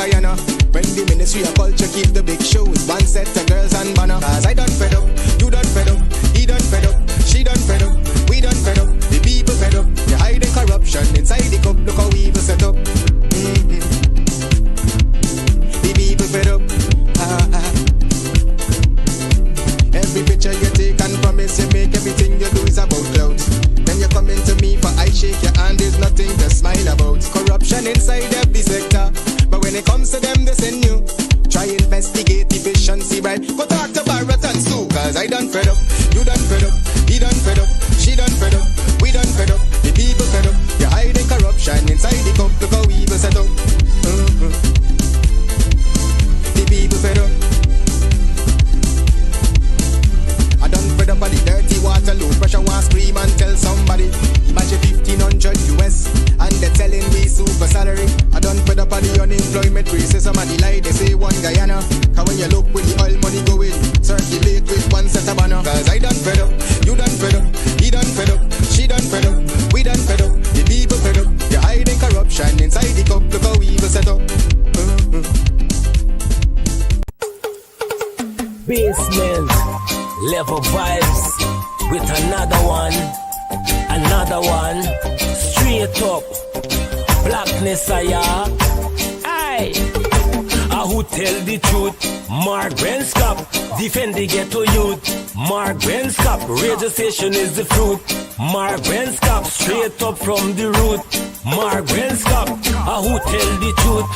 Guyana. When the Ministry of Culture keep the big shows, one set of girls and banner. Cause I done fed up, you done fed up, he done fed up, she done fed up, we done fed up, the people fed up. They hiding corruption inside the cup, look how we evil set up. The people fed up. Every picture you take and promise you make, everything you do is about clout. Then you come into me for I shake your hand, there's nothing to smile about. Corruption inside every sector, but when it comes to them they send you. Try investigate efficiency, right? Go talk to Baratans too. Cause I done fed up, you done fed up, he done fed up, she done fed up, we done fed up, the people fed up. You're hiding corruption inside the cup, look how evil set up. The people fed up. I done fed up of the dirty water, low pressure, want scream and tell somebody. Imagine 1500 US and they're telling me super salary. I done fed up of the unemployment racism and the lie they say one Guyana. Cause when you look with the oil money going, circulate with one set of banner. Cause I done fed up, you done fed up, he done fed up, she done fed up, we done fed up, the people fed up. You're hiding corruption inside the cup, look how evil set up. Basement level vibes with another one, straight up, blackness aye. Who tell the truth? Mark Benscop, defend the ghetto youth. Mark Benscop, radio station is the fruit. Mark Benscop, straight up from the root. Mark Benscop, who tell the truth?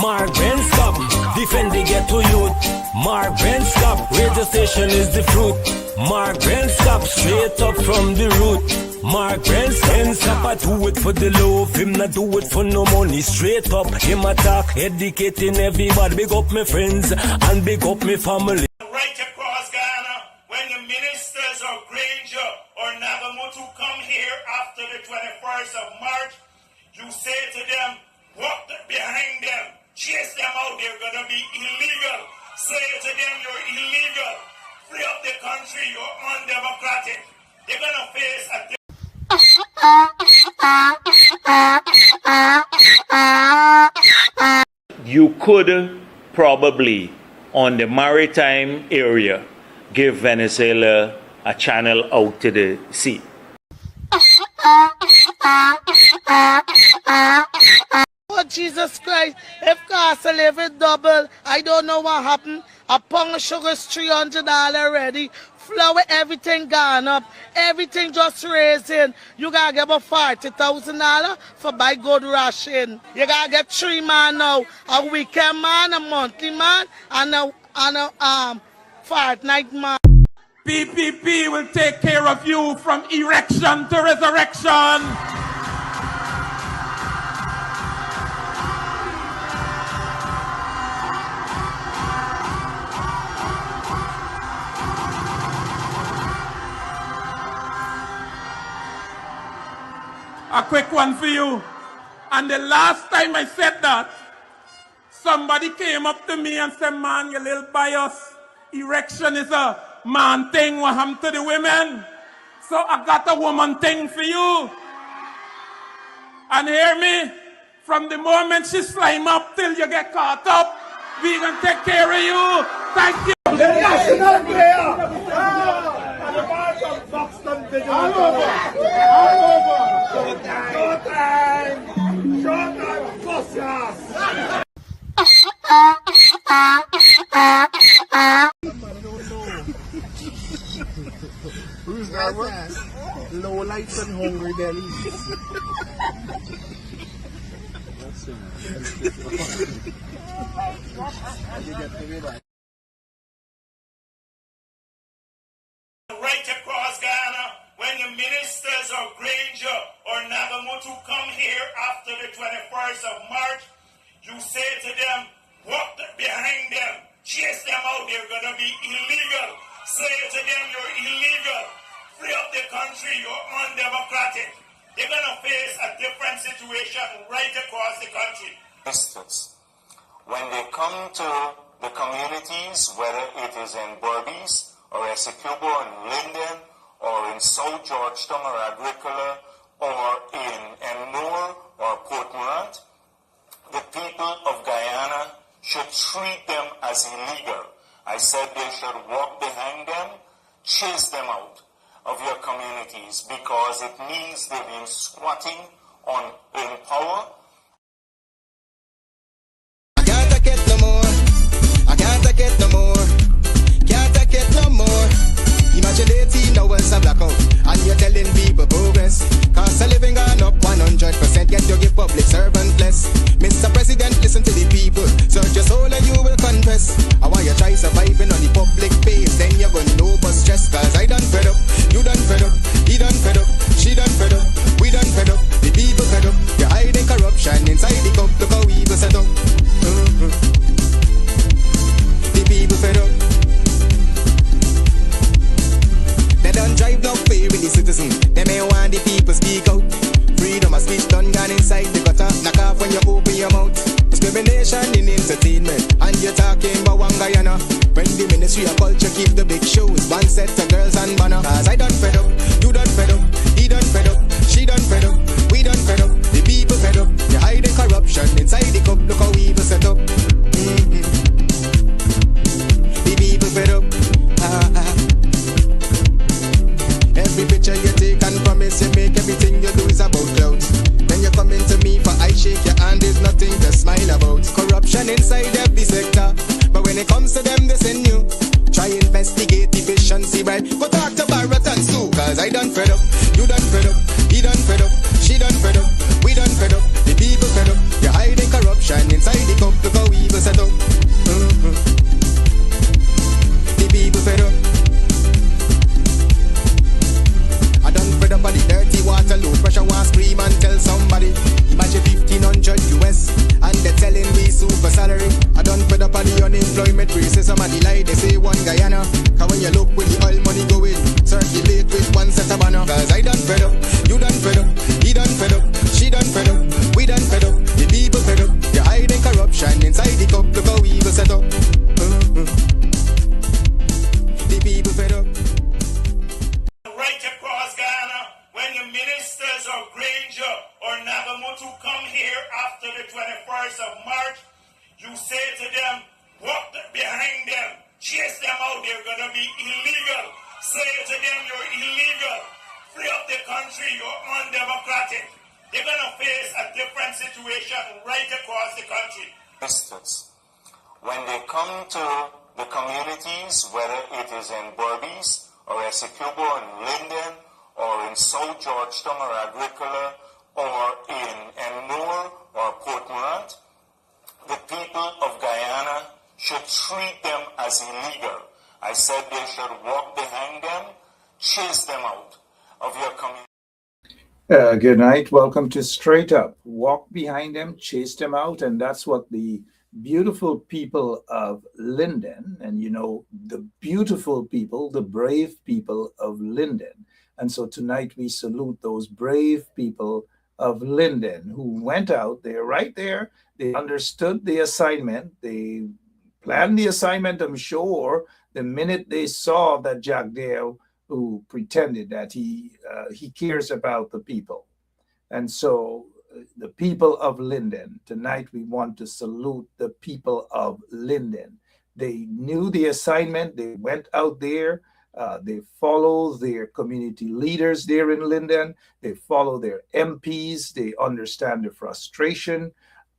Mark Benscop, defend the ghetto youth. Mark Benscop, radio station is the fruit. Mark Benscop, straight up from the root. Mark Benscop, I do it for the love, him not do it for no money. Straight up, him attack, educating everybody. Big up my friends and big up my family. Right across Ghana, when the ministers of Granger or Nagamutu come here after the 21st of March, you say to them, walk behind them, chase them out, they're gonna be illegal. Say to them, you're illegal. Free up the country, you're undemocratic. They're gonna face a you could probably, on the maritime area, give Venezuela a channel out to the sea. Oh, Jesus Christ, if cost of living double, I don't know what happened. A pound of sugar is $300 already. Flour, everything gone up. Everything just raising. You gotta get about $40,000 for buy good ration. You gotta get 3 man now. A weekend man, a monthly man, and a fortnight man. PPP will take care of you from erection to resurrection. A quick one for you. And the last time I said that, somebody came up to me and said, man, you little bias. Erection is a man thing. What happened to the women? So I got a woman thing for you. And hear me, from the moment she slime up till you get caught up, we gonna take care of you. Thank you. The national player. All over. Showtime, boss ass. Who's that one? Low lights and hungry bellies. Right across Ghana, when the ministers of Granger or Nagamutu come here after the 21st of March, you say to them, walk behind them, chase them out, they're gonna be illegal. Say to them, you're illegal. Free up the country, you're undemocratic. They're gonna face a different situation right across the country. When they come to the communities, whether it is in Berbice or Essecubo and Linden or in South Georgetown or Agricola or in Emnor or Port Morant, the people of Guyana should treat them as illegal. I said they should walk behind them, chase them out of your communities because it means they've been squatting in power. I can't take it no more. I can't take it no more. Can't take it no more. Imagine 18 hours of blackout and you're telling people progress. Cost of living gone up 100%. Get your give public servant less. Mr. President, listen to the people. Search your soul and you will confess. I want you try surviving on the public base. Then you're gonna know but stress. Cause I done fed up. You done fed up. He done fed up. She done fed up. We done fed up. The people fed up. You're hiding corruption inside the cup. Look how we will set up. The people fed up. They don't drive no fair with the citizen. They may want the people speak out. Freedom of speech done gone inside the gutter. Knock off when you open your mouth. Discrimination in entertainment. And you're talking about one Guyana. When the Ministry of Culture keep the big shows. One set of girls and banner. Cause I done fed up. You done fed up. He done fed up. She done fed up. We done fed up. The people fed up. You're hiding corruption inside the cup. Look how we will set up. The people fed up. Every picture you take and promise you make, everything you do is about clout. Then you come into me for I shake your hand, there's nothing to smile about. Corruption inside every sector, but when it comes to them they send you. Try investigate efficiency, right? Go talk to Barretons too, cause I done fed up. You done fed up, he done fed up, she done fed up, we done fed up, the people fed up. You're hiding corruption inside the cup, look how we will set up. The people fed up. I done fed up on the dirty water, low pressure, want scream and tell somebody. Imagine 1500 US and they're telling me super salary. I done fed up on the unemployment racism and the lie they say one Guyana. Cause when you look with the oil money going, circulate with one set of banner. Cause I done fed up, you done fed up, he done fed up, she done fed up, we done fed up, the people fed up. You're hiding corruption inside the cup, look how we will set up. The people fed up. Right across Ghana, when the ministers of Granger or Nagamutu come here after the 21st of March, you say to them, walk behind them, chase them out, they're going to be illegal. Say to them, you're illegal. Free up the country, you're undemocratic. They're going to face a different situation right across the country. Ministers, when they come to the communities, whether it is in Berbice, or Essequibo in Linden, or in South Georgetown or Agricola, or in Ennore or Port Morant, the people of Guyana should treat them as illegal. I said they should walk behind them, chase them out of your community. Good night. Welcome to Straight Up. Walk behind them, chase them out, and that's what the beautiful people of Linden, and you know, the beautiful people, the brave people of Linden. And so tonight we salute those brave people of Linden who went out there, right there. They understood the assignment. They planned the assignment, I'm sure, the minute they saw that Jack Dale, who pretended that he cares about the people. And so the people of Linden, tonight we want to salute the people of Linden. They knew the assignment. They went out there. They follow their community leaders there in Linden. They follow their MPs. They understand the frustration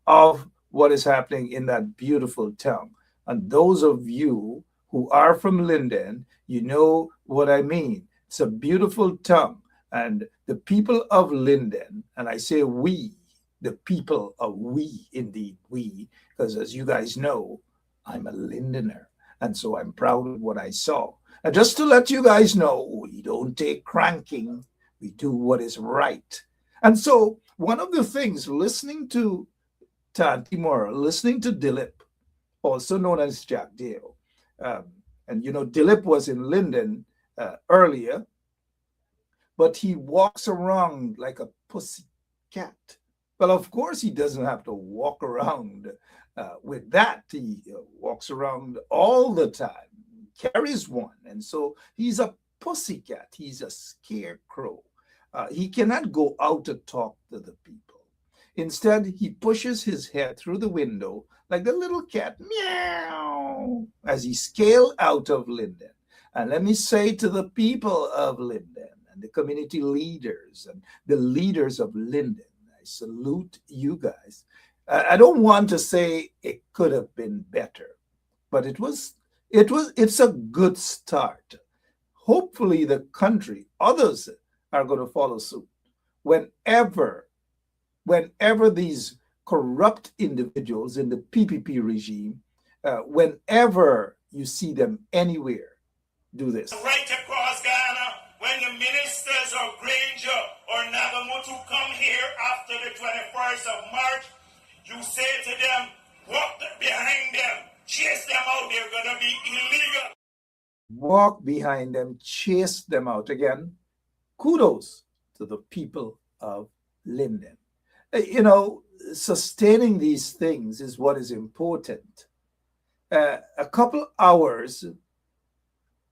of what is happening in that beautiful town. And those of you who are from Linden, you know what I mean. It's a beautiful town. And the people of Linden, and I say we, the people of we, indeed we, because as you guys know, I'm a Lindener. And so I'm proud of what I saw. And just to let you guys know, we don't take cranking. We do what is right. And so one of the things, listening to Tanti Mora, listening to Dilip, also known as Jack Dale, and you know, Dilip was in Linden earlier, but he walks around like a pussy cat. Well, of course, he doesn't have to walk around with that. He walks around all the time, carries one. And so he's a pussycat. He's a scarecrow. He cannot go out to talk to the people. Instead, he pushes his head through the window like the little cat, meow, as he scaled out of Linden. And let me say to the people of Linden and the community leaders and the leaders of Linden, I salute you guys. I don't want to say it could have been better, but it's a good start. Hopefully the country, others are going to follow suit. Whenever these corrupt individuals in the PPP regime, whenever you see them anywhere, do this. Right across Ghana, when the ministers of Granger or Nagamutu come here after the 21st of March, you say to them, walk behind them, chase them out, they're going to be illegal. Walk behind them, chase them out. Again, kudos to the people of Linden. You know, sustaining these things is what is important. A couple hours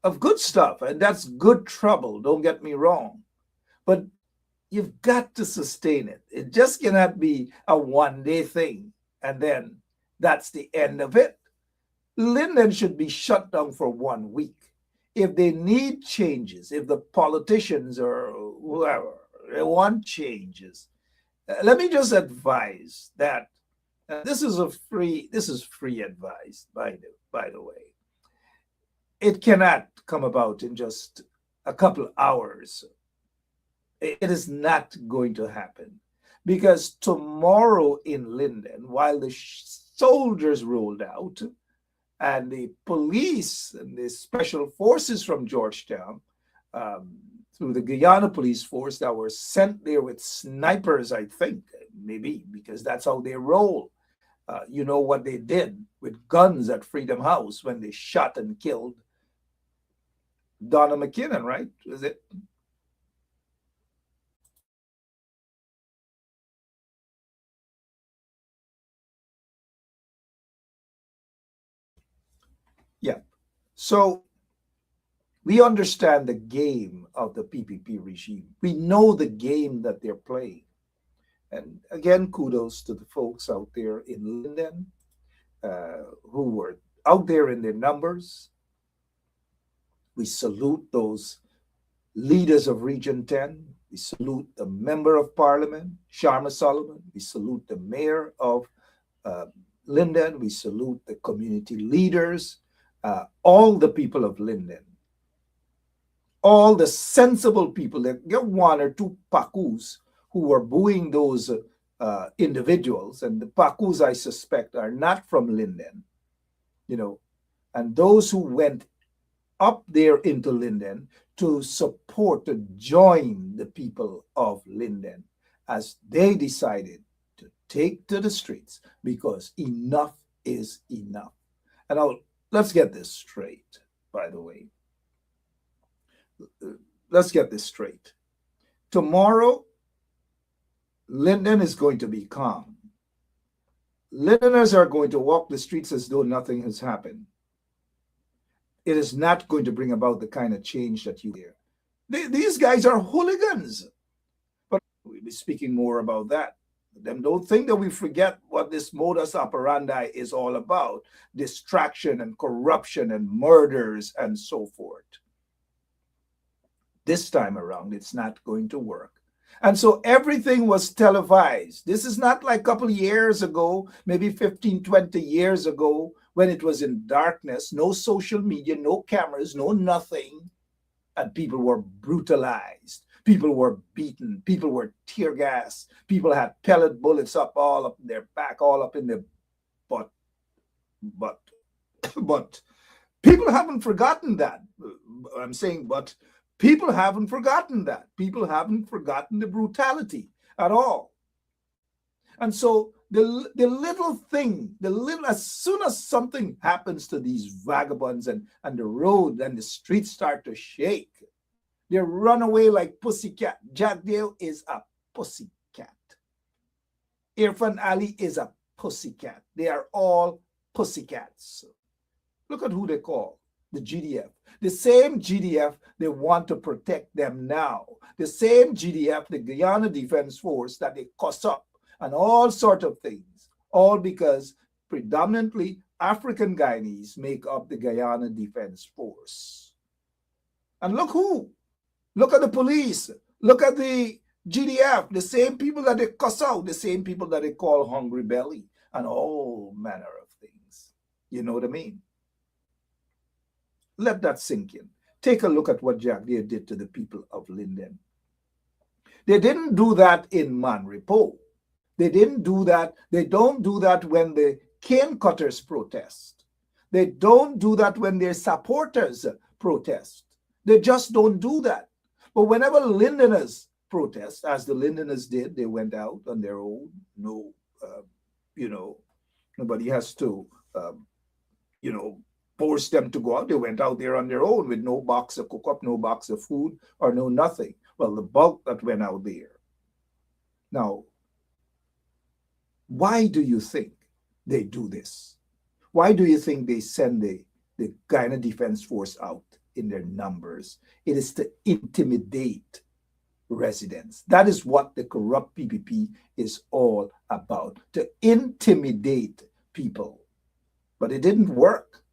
of good stuff, and that's good trouble, don't get me wrong. But you've got to sustain it. It just cannot be a one-day thing, and then that's the end of it. Linden should be shut down for 1 week. If they need changes, if the politicians or whoever they want changes, let me just advise that this is free advice, by the way. It cannot come about in just a couple hours. It is not going to happen, because tomorrow in Linden, while the soldiers rolled out and the police and the special forces from Georgetown, through the Guyana police force that were sent there with snipers, I think, maybe, because that's how they roll. You know what they did with guns at Freedom House when they shot and killed Donna McKinnon, right? Was it? Yeah. So we understand the game of the PPP regime. We know the game that they're playing. And again, kudos to the folks out there in Linden who were out there in their numbers. We salute those leaders of Region 10. We salute the Member of Parliament, Sharma Solomon. We salute the Mayor of Linden. We salute the community leaders, all the people of Linden, all the sensible people. There are one or two Pakus who were booing those individuals, and the Pakus, I suspect, are not from Linden, you know, and those who went up there into Linden to support, to join the people of Linden as they decided to take to the streets, because enough is enough. And let's get this straight, by the way. Let's get this straight. Tomorrow, Linden is going to be calm. Lindeners are going to walk the streets as though nothing has happened. It is not going to bring about the kind of change that you hear. These guys are hooligans. But we'll be speaking more about that. Them don't think that we forget what this modus operandi is all about. Distraction and corruption and murders and so forth. This time around, it's not going to work. And so everything was televised. This is not like a couple of years ago, maybe 15, 20 years ago, when it was in darkness, no social media, no cameras, no nothing, and people were brutalized. People were beaten. People were tear gassed. People had pellet bullets all up in their back, all up in their butt. But people haven't forgotten that. I'm saying, but people haven't forgotten that. People haven't forgotten the brutality at all. And so the little thing, as soon as something happens to these vagabonds and the road and the streets start to shake, they run away like pussycat. Jack Dale is a pussycat. Irfan Ali is a pussycat. They are all pussycats. Look at who they call, the GDF. The same GDF, they want to protect them now. The same GDF, the Guyana Defense Force, that they cuss up and all sort of things, all because predominantly African Guyanese make up the Guyana Defense Force. And look who. Look at the police. Look at the GDF, the same people that they cuss out, the same people that they call hungry belly, and all manner of things. You know what I mean? Let that sink in. Take a look at what Jack Deere did to the people of Linden. They didn't do that in Manripo. They didn't do that. They don't do that when the cane cutters protest. They don't do that when their supporters protest. They just don't do that. But whenever Lindeners protest, as the Lindeners did, they went out on their own. No, nobody has to, force them to go out. They went out there on their own with no box of cook-up, no box of food, or no nothing. Well, the bulk that went out there. Now, why do you think they do this? Why do you think they send the Guyana Defense Force out in their numbers? It is to intimidate residents. That is what the corrupt PPP is all about, to intimidate people. But it didn't work.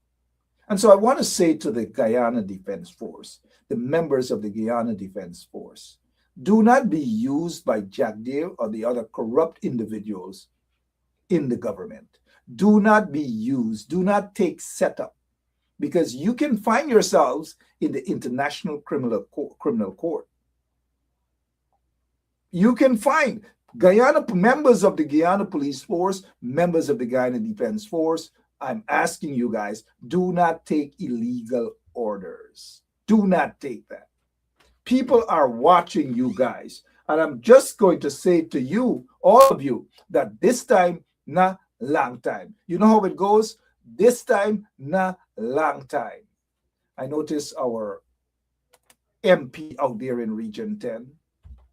And so I want to say to the Guyana Defense Force, the members of the Guyana Defense Force, do not be used by Jack Deere or the other corrupt individuals in the government. Do not be used. Do not take setup, because you can find yourselves in the International Criminal Court. You can find members of the Guyana Police Force, members of the Guyana Defense Force. I'm asking you guys, do not take illegal orders. Do not take that. People are watching you guys. And I'm just going to say to you, all of you, that this time, na long time. You know how it goes? This time, na long time. I notice our MP out there in Region 10,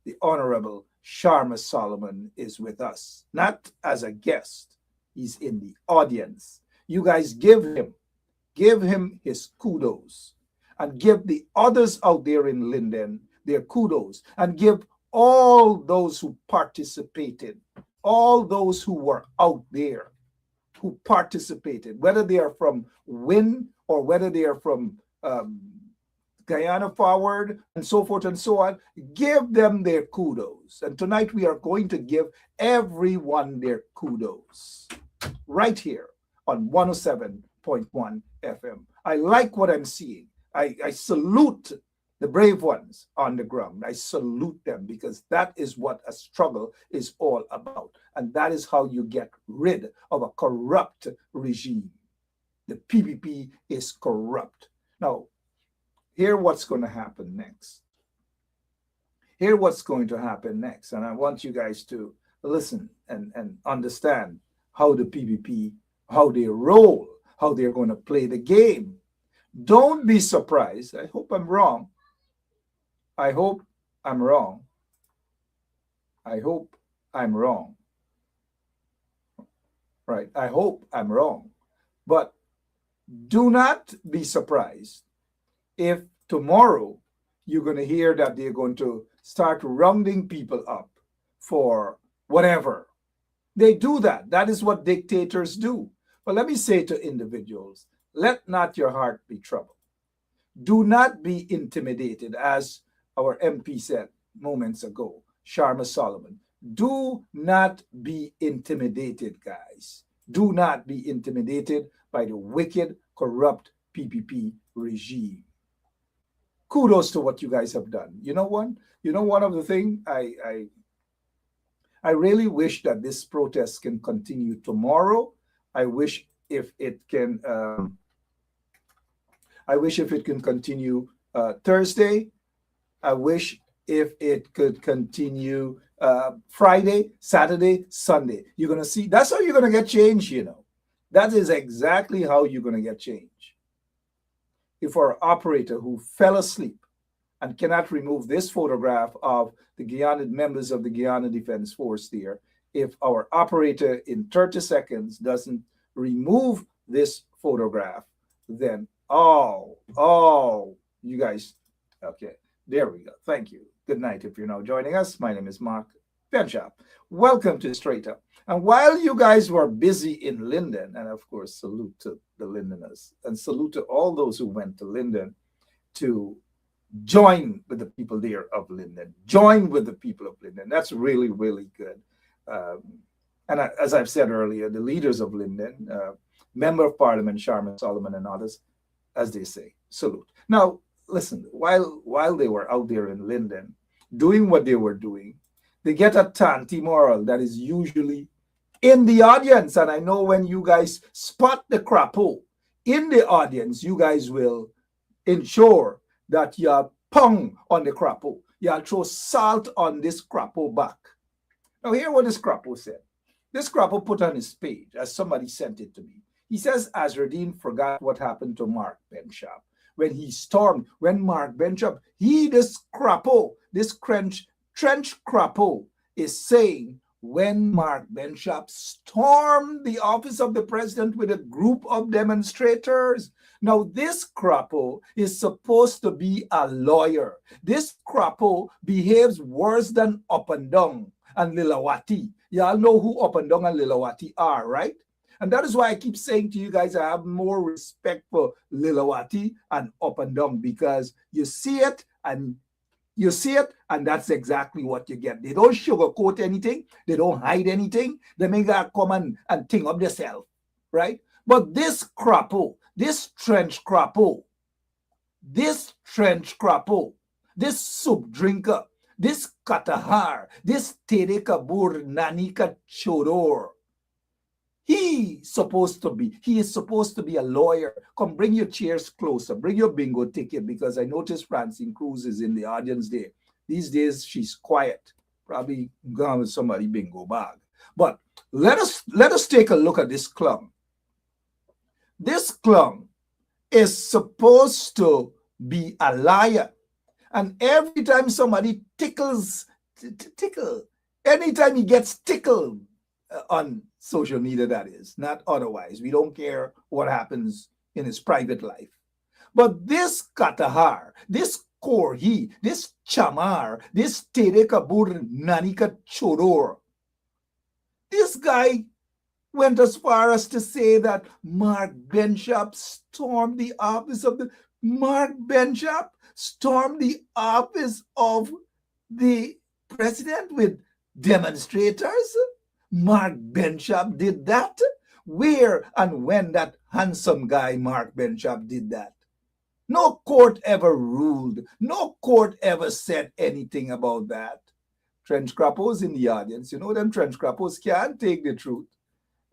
the Honorable Sharma Solomon, is with us. Not as a guest. He's in the audience. You guys give him his kudos, and give the others out there in Linden their kudos, and give all those who participated, all those who were out there who participated, whether they are from WIN or whether they are from Guyana Forward and so forth and so on, give them their kudos. And tonight we are going to give everyone their kudos right here on 107.1 FM. I like what I'm seeing. I salute the brave ones on the ground. I salute them, because that is what a struggle is all about. And that is how you get rid of a corrupt regime. The PPP is corrupt. Now, hear what's going to happen next. Hear what's going to happen next. And I want you guys to listen and understand how the PPP, how they roll, how they're going to play the game. Don't be surprised. I hope I'm wrong. I hope I'm wrong. I hope I'm wrong. Right. I hope I'm wrong. But do not be surprised if tomorrow you're going to hear that they're going to start rounding people up for whatever. They do that. That is what dictators do. But let me say to individuals, let not your heart be troubled. Do not be intimidated, as our MP said moments ago, Sharma Solomon. Do not be intimidated, guys. Do not be intimidated by the wicked, corrupt PPP regime. Kudos to what you guys have done. You know one of the things I really wish that this protest can continue tomorrow. I wish if it can continue Thursday. I wish if it could continue Friday, Saturday, Sunday. You're going to see, that's how you're going to get change, you know. That is exactly how you're going to get change. If our operator who fell asleep and cannot remove this photograph of the Guyana members of the Guyana Defense Force there, if our operator in 30 seconds doesn't remove this photograph, then you guys, okay, there we go. Thank you. Good night if you're now joining us. My name is Mark. Benchop, welcome to Straight Up. And while you guys were busy in Linden, and of course, salute to the Lindeners, and salute to all those who went to Linden to join with the people there of Linden, join with the people of Linden. That's really, really good. As I've said earlier, the leaders of Linden, Member of Parliament Sharman Solomon and others, as they say, salute. Now, listen, while they were out there in Linden doing what they were doing, they get a Tanti Moral that is usually in the audience. And I know when you guys spot the crapo in the audience, you guys will ensure that you're pong on the crapo. You'll throw salt on this crapo back. Now, hear what this crapo said. This crapo put on his page, as somebody sent it to me. He says Azradine forgot what happened to Mark Benchop when he stormed, when Mark Benchop, this crapo, this trench crapo is saying when Mark Benchop stormed the office of the president with a group of demonstrators. Now, this crapo is supposed to be a lawyer. This crapo behaves worse than Up and Down and Lilawati. Y'all know who Up and Down and Lilawati are, right? And that is why I keep saying to you guys, I have more respect for Lilawati and Up and Down, because you see it and that's exactly what you get. They don't sugarcoat anything. They don't hide anything. They make that come and think of themselves, right? But this crapo, this trench crapo, this soup drinker, this Katahar, this Tere Kabur Nanika Chodor, he is supposed to be a lawyer. Come, bring your chairs closer. Bring your bingo ticket, because I noticed Francine Cruz is in the audience there. These days, she's quiet. Probably gone with somebody bingo bag. But let us take a look at this clown. This clown is supposed to be a liar. And every time somebody anytime he gets tickled on social media, that is, not otherwise. We don't care what happens in his private life. But this Katahar, this Korhi, this Chamar, this Tere Kabur Nanika Chodor, this guy went as far as to say that Mark Benchop stormed the office of the president with demonstrators. Mark Benchop did that? Where and when that handsome guy Mark Benchop did that? No court ever ruled. No court ever said anything about that. Trench crappos in the audience, you know, them trench crappos can't take the truth.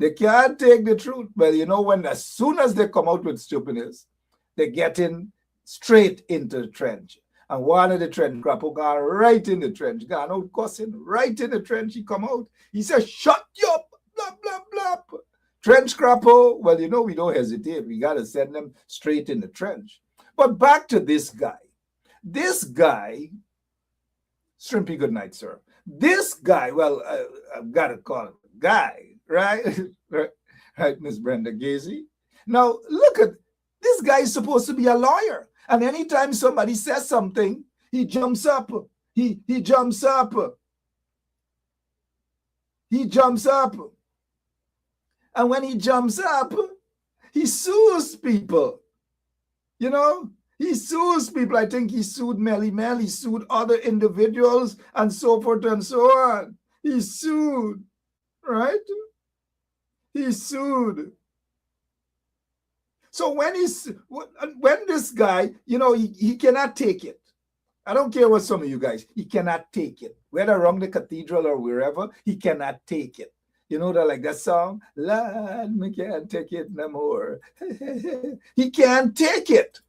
They can't take the truth. But you know, as soon as they come out with stupidness, they get in straight into the trench. And one of the trench crapo got right in the trench, got out cussing, right in the trench. He come out. He says, shut you up, blah, blah, blah. Trench crapo, well, you know, we don't hesitate. We got to send them straight in the trench. But back to this guy. This guy, Shrimpy, good night, sir. This guy, well, I've got to call him guy, right? Right, Miss Brenda Gazy. Now, look at, this guy is supposed to be a lawyer. And anytime somebody says something, he jumps up. He jumps up. He jumps up. And when he jumps up, he sues people. You know, he sues people. I think he sued Melly Mel. He sued other individuals and so forth and so on. He sued, right? He sued. So when this guy, you know, he cannot take it. I don't care what some of you guys, he cannot take it. Whether around the cathedral or wherever, he cannot take it. You know, like that song, Lord, me can't take it no more. He can't take it.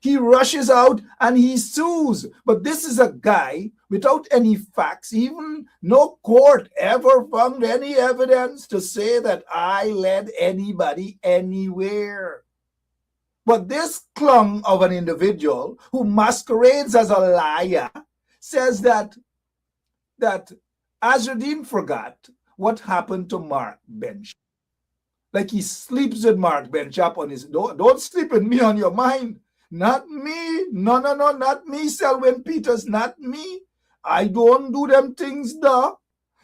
He rushes out and he sues. But this is a guy without any facts, even no court ever found any evidence to say that I led anybody anywhere. But this clown of an individual who masquerades as a liar says that Azradine forgot what happened to Mark Benchop. Like he sleeps with Mark Benchop on his, don't sleep with me on your mind. Not me. No, not me, Selwyn Peters, not me. I don't do them things, though.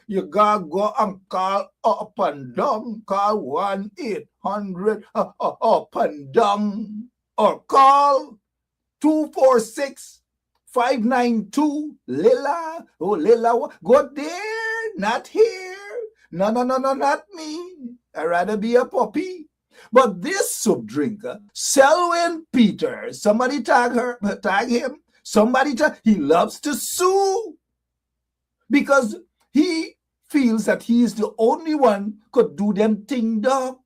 You gotta go and call up and down. Call 1-800 up and down. Or call 246-592 Lila. Oh, Lila, go there, not here. No, not me. I'd rather be a puppy. But this soup drinker, Selwyn Peters, somebody tag him. He loves to sue because he feels that he is the only one could do them thing dog.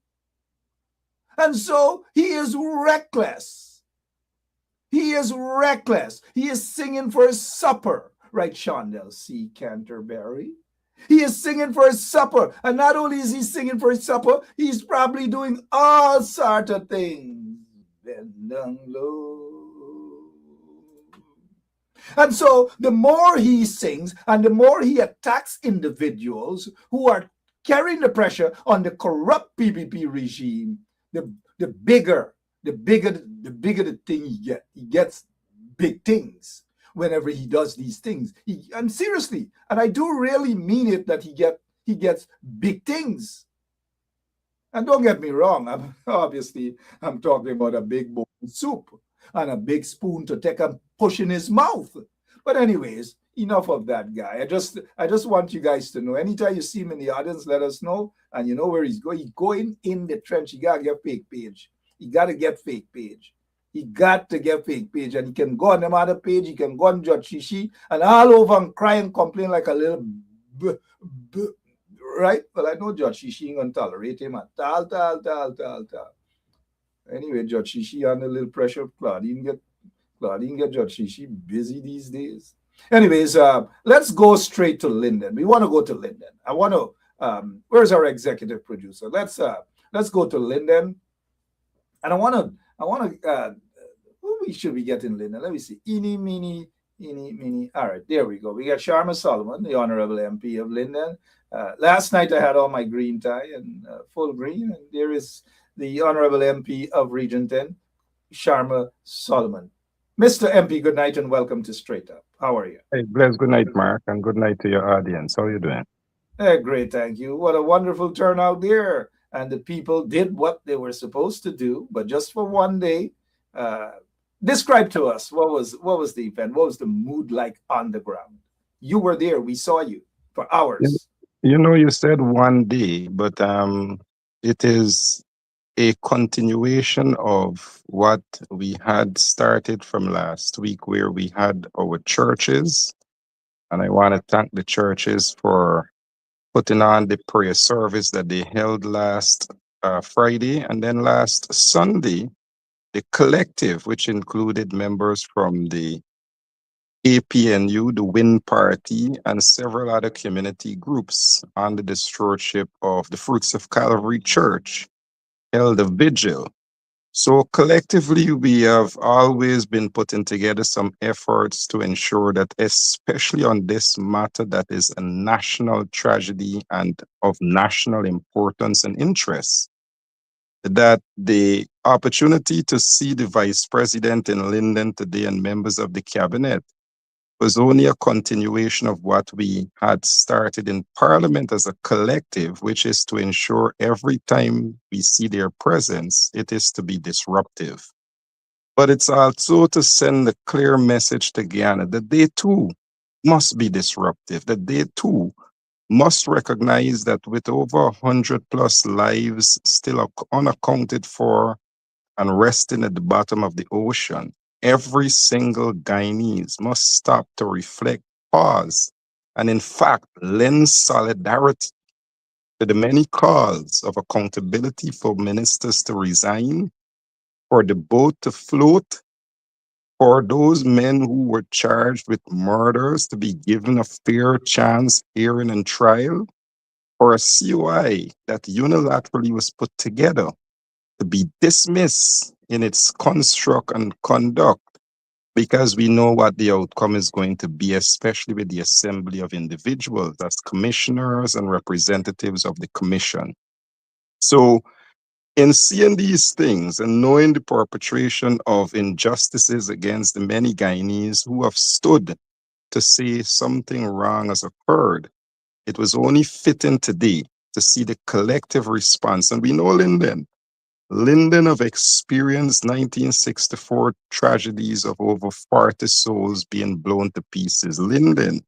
And so he is reckless. He is reckless. He is singing for his supper, right, Shondell C. Canterbury? He is singing for his supper. And not only is he singing for his supper, he's probably doing all sorts of things. Bend down low. And so the more he sings and the more he attacks individuals who are carrying the pressure on the corrupt PPP regime, the bigger the thing he gets. He gets big things whenever he does these things. And seriously, and I do really mean it that he gets big things. And don't get me wrong, I'm talking about a big bowl of soup and a big spoon to take and push in his mouth. But anyways, enough of that guy. I just want you guys to know, anytime you see him in the audience, let us know. And you know where he's going. He's going in the trench. He got to get fake page. He got to get fake page. He got to get fake page. And he can go on them other page. He can go on Judge Shishi and all over and cry and complain like a little right? Well, I know Judge Shishi ain't going to tolerate him. Tal. Anyway, Judge Shishi under a little pressure. Claudine get Judge Shishi busy these days. Anyways, let's go straight to Linden. We want to go to Linden. I want to, where's our executive producer? Let's go to Linden. And I want to, who should we get in Linden? Let me see. Eeny, meeny. All right, there we go. We got Sharma Solomon, the Honorable MP of Linden. Last night I had on my green tie and full green, and there is the Honorable MP of Region 10, Sharma Solomon. Mr. MP, good night and welcome to Straight Up. How are you? Hey, bless. Good night, Mark, and good night to your audience. How are you doing? Great, thank you. What a wonderful turnout there. And the people did what they were supposed to do, but just for one day. Describe to us what was the event? What was the mood like on the ground? You were there. We saw you for hours. You know, you said one day, but it is a continuation of what we had started from last week, where we had our churches. And I want to thank the churches for putting on the prayer service that they held last Friday, and then last Sunday, the collective, which included members from the APNU, the WIN Party, and several other community groups under the stewardship of the Fruits of Calvary Church, held a vigil. So collectively, we have always been putting together some efforts to ensure that, especially on this matter that is a national tragedy and of national importance and interest, that the opportunity to see the Vice President in Linden today and members of the cabinet was only a continuation of what we had started in Parliament as a collective, which is to ensure every time we see their presence, it is to be disruptive. But it's also to send a clear message to Guyana that they too must be disruptive, that they too must recognize that with over 100+ lives still unaccounted for and resting at the bottom of the ocean, every single Guyanese must stop to reflect, pause, and in fact, lend solidarity to the many calls of accountability for ministers to resign, for the boat to float, for those men who were charged with murders to be given a fair chance, hearing, and trial, for a COI that unilaterally was put together to be dismissed in its construct and conduct, because we know what the outcome is going to be, especially with the assembly of individuals as commissioners and representatives of the commission. So in seeing these things and knowing the perpetration of injustices against the many Guyanese who have stood to say something wrong has occurred, it was only fitting today to see the collective response. And we know Linden have experienced 1964 tragedies of over 40 souls being blown to pieces. Linden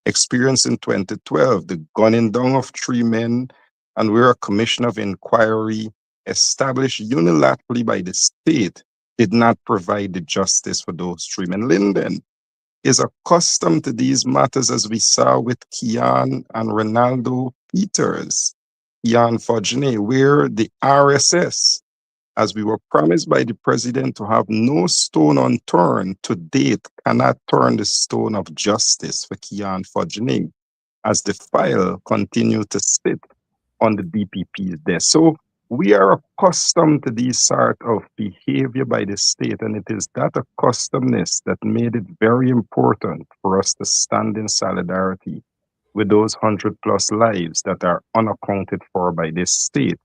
experienced in 2012 the gunning down of 3 men, and where a commission of inquiry established unilaterally by the state did not provide the justice for those 3 men. Linden is accustomed to these matters, as we saw with Kian and Ronaldo Peters, Kian Fodjene, where the RSS, as we were promised by the president to have no stone unturned, to date cannot turn the stone of justice for Kian Fodjene, as the file continued to sit on the DPP's desk. So we are accustomed to this sort of behavior by the state, and it is that accustomedness that made it very important for us to stand in solidarity with those 100+ lives that are unaccounted for by this state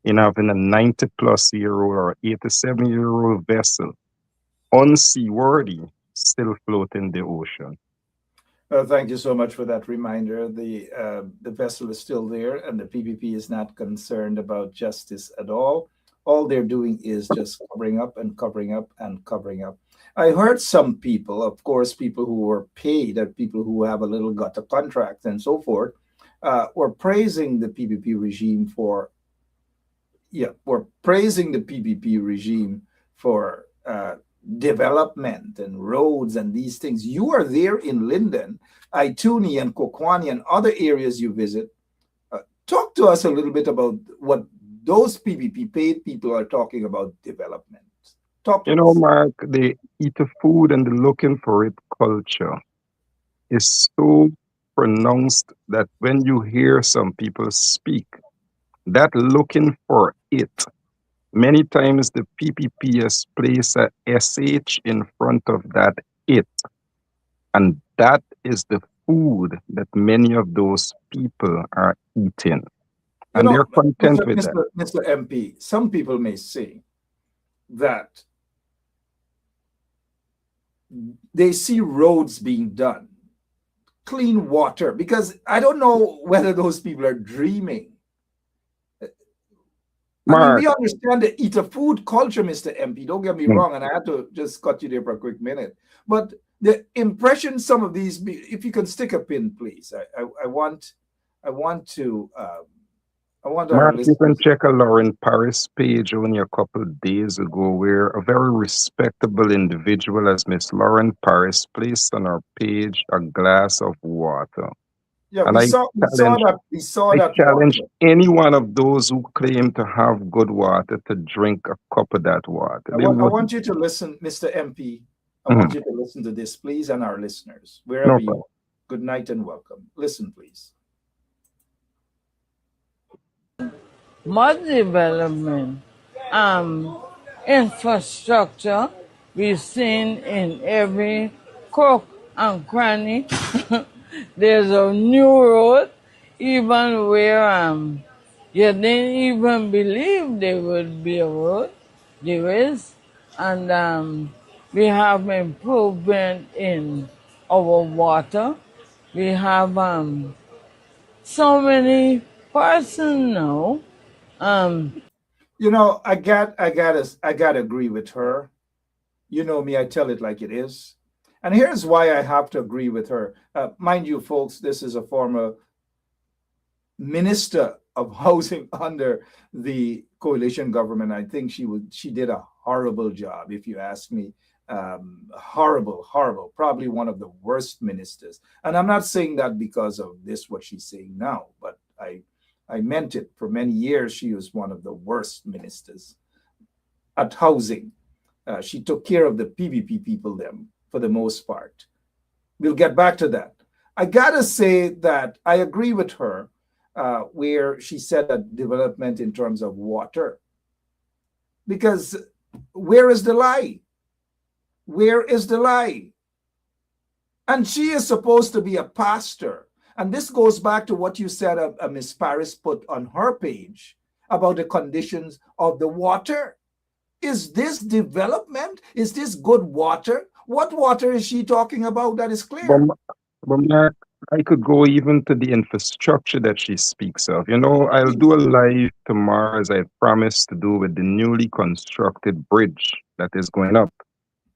in having a 90+ year old or 87-year-old vessel unseaworthy still float in the ocean. Thank you so much for that reminder. The vessel is still there, and the PPP is not concerned about justice at all. All they're doing is just covering up and covering up and covering up. I heard some people, of course, people who were paid, and people who have a little gutter contract and so forth, were praising the PPP regime for, development and roads and these things. You are there in Linden, Ituni and Kokwani and other areas you visit. Talk to us a little bit about what those PPP paid people are talking about development. Talk to us. Mark, the eat the food and the looking for it culture is so pronounced that when you hear some people speak, that looking for it, many times the PPP has placed a SH in front of that it. And that is the food that many of those people are eating. And they're content with that. Mr. MP, some people may say that they see roads being done, clean water, because I don't know whether those people are dreaming. I mean, we understand the eat a food culture, Mr. MP. Don't get me wrong, and I had to just cut you there for a quick minute. But the impression some of these, if you can stick a pin, please. I want to. Mark, you can check a Lauren Paris page only a couple of days ago, where a very respectable individual as Miss Lauren Paris placed on her page a glass of water. Yeah, and we saw that. I challenge any one of those who claim to have good water to drink a cup of that water. I want you to listen, Mr. MP. I want you to listen to this, please, and our listeners, wherever you are. Good night and welcome. Listen, please. Mud development, infrastructure, we've seen in every crook and cranny. There's a new road, even where you didn't even believe there would be a road. There is. And we have improvement in our water. We have so many persons now. I gotta agree with her. You know me, I tell it like it is. And here's why I have to agree with her. Mind you, folks, this is a former minister of housing under the coalition government. I think she did a horrible job, if you ask me. Horrible, probably one of the worst ministers. And I'm not saying that because of what she's saying now, but I meant it. For many years, she was one of the worst ministers at housing. She took care of the PPP people then, for the most part. We'll get back to that. I gotta say that I agree with her where she said that development in terms of water. Because where is the lie? Where is the lie? And she is supposed to be a pastor. And this goes back to what you said, Ms. Paris put on her page about the conditions of the water. Is this development? Is this good water? What water is she talking about that is clear? But Mark, I could go even to the infrastructure that she speaks of. You know, I'll do a live tomorrow, as I promised to do, with the newly constructed bridge that is going up.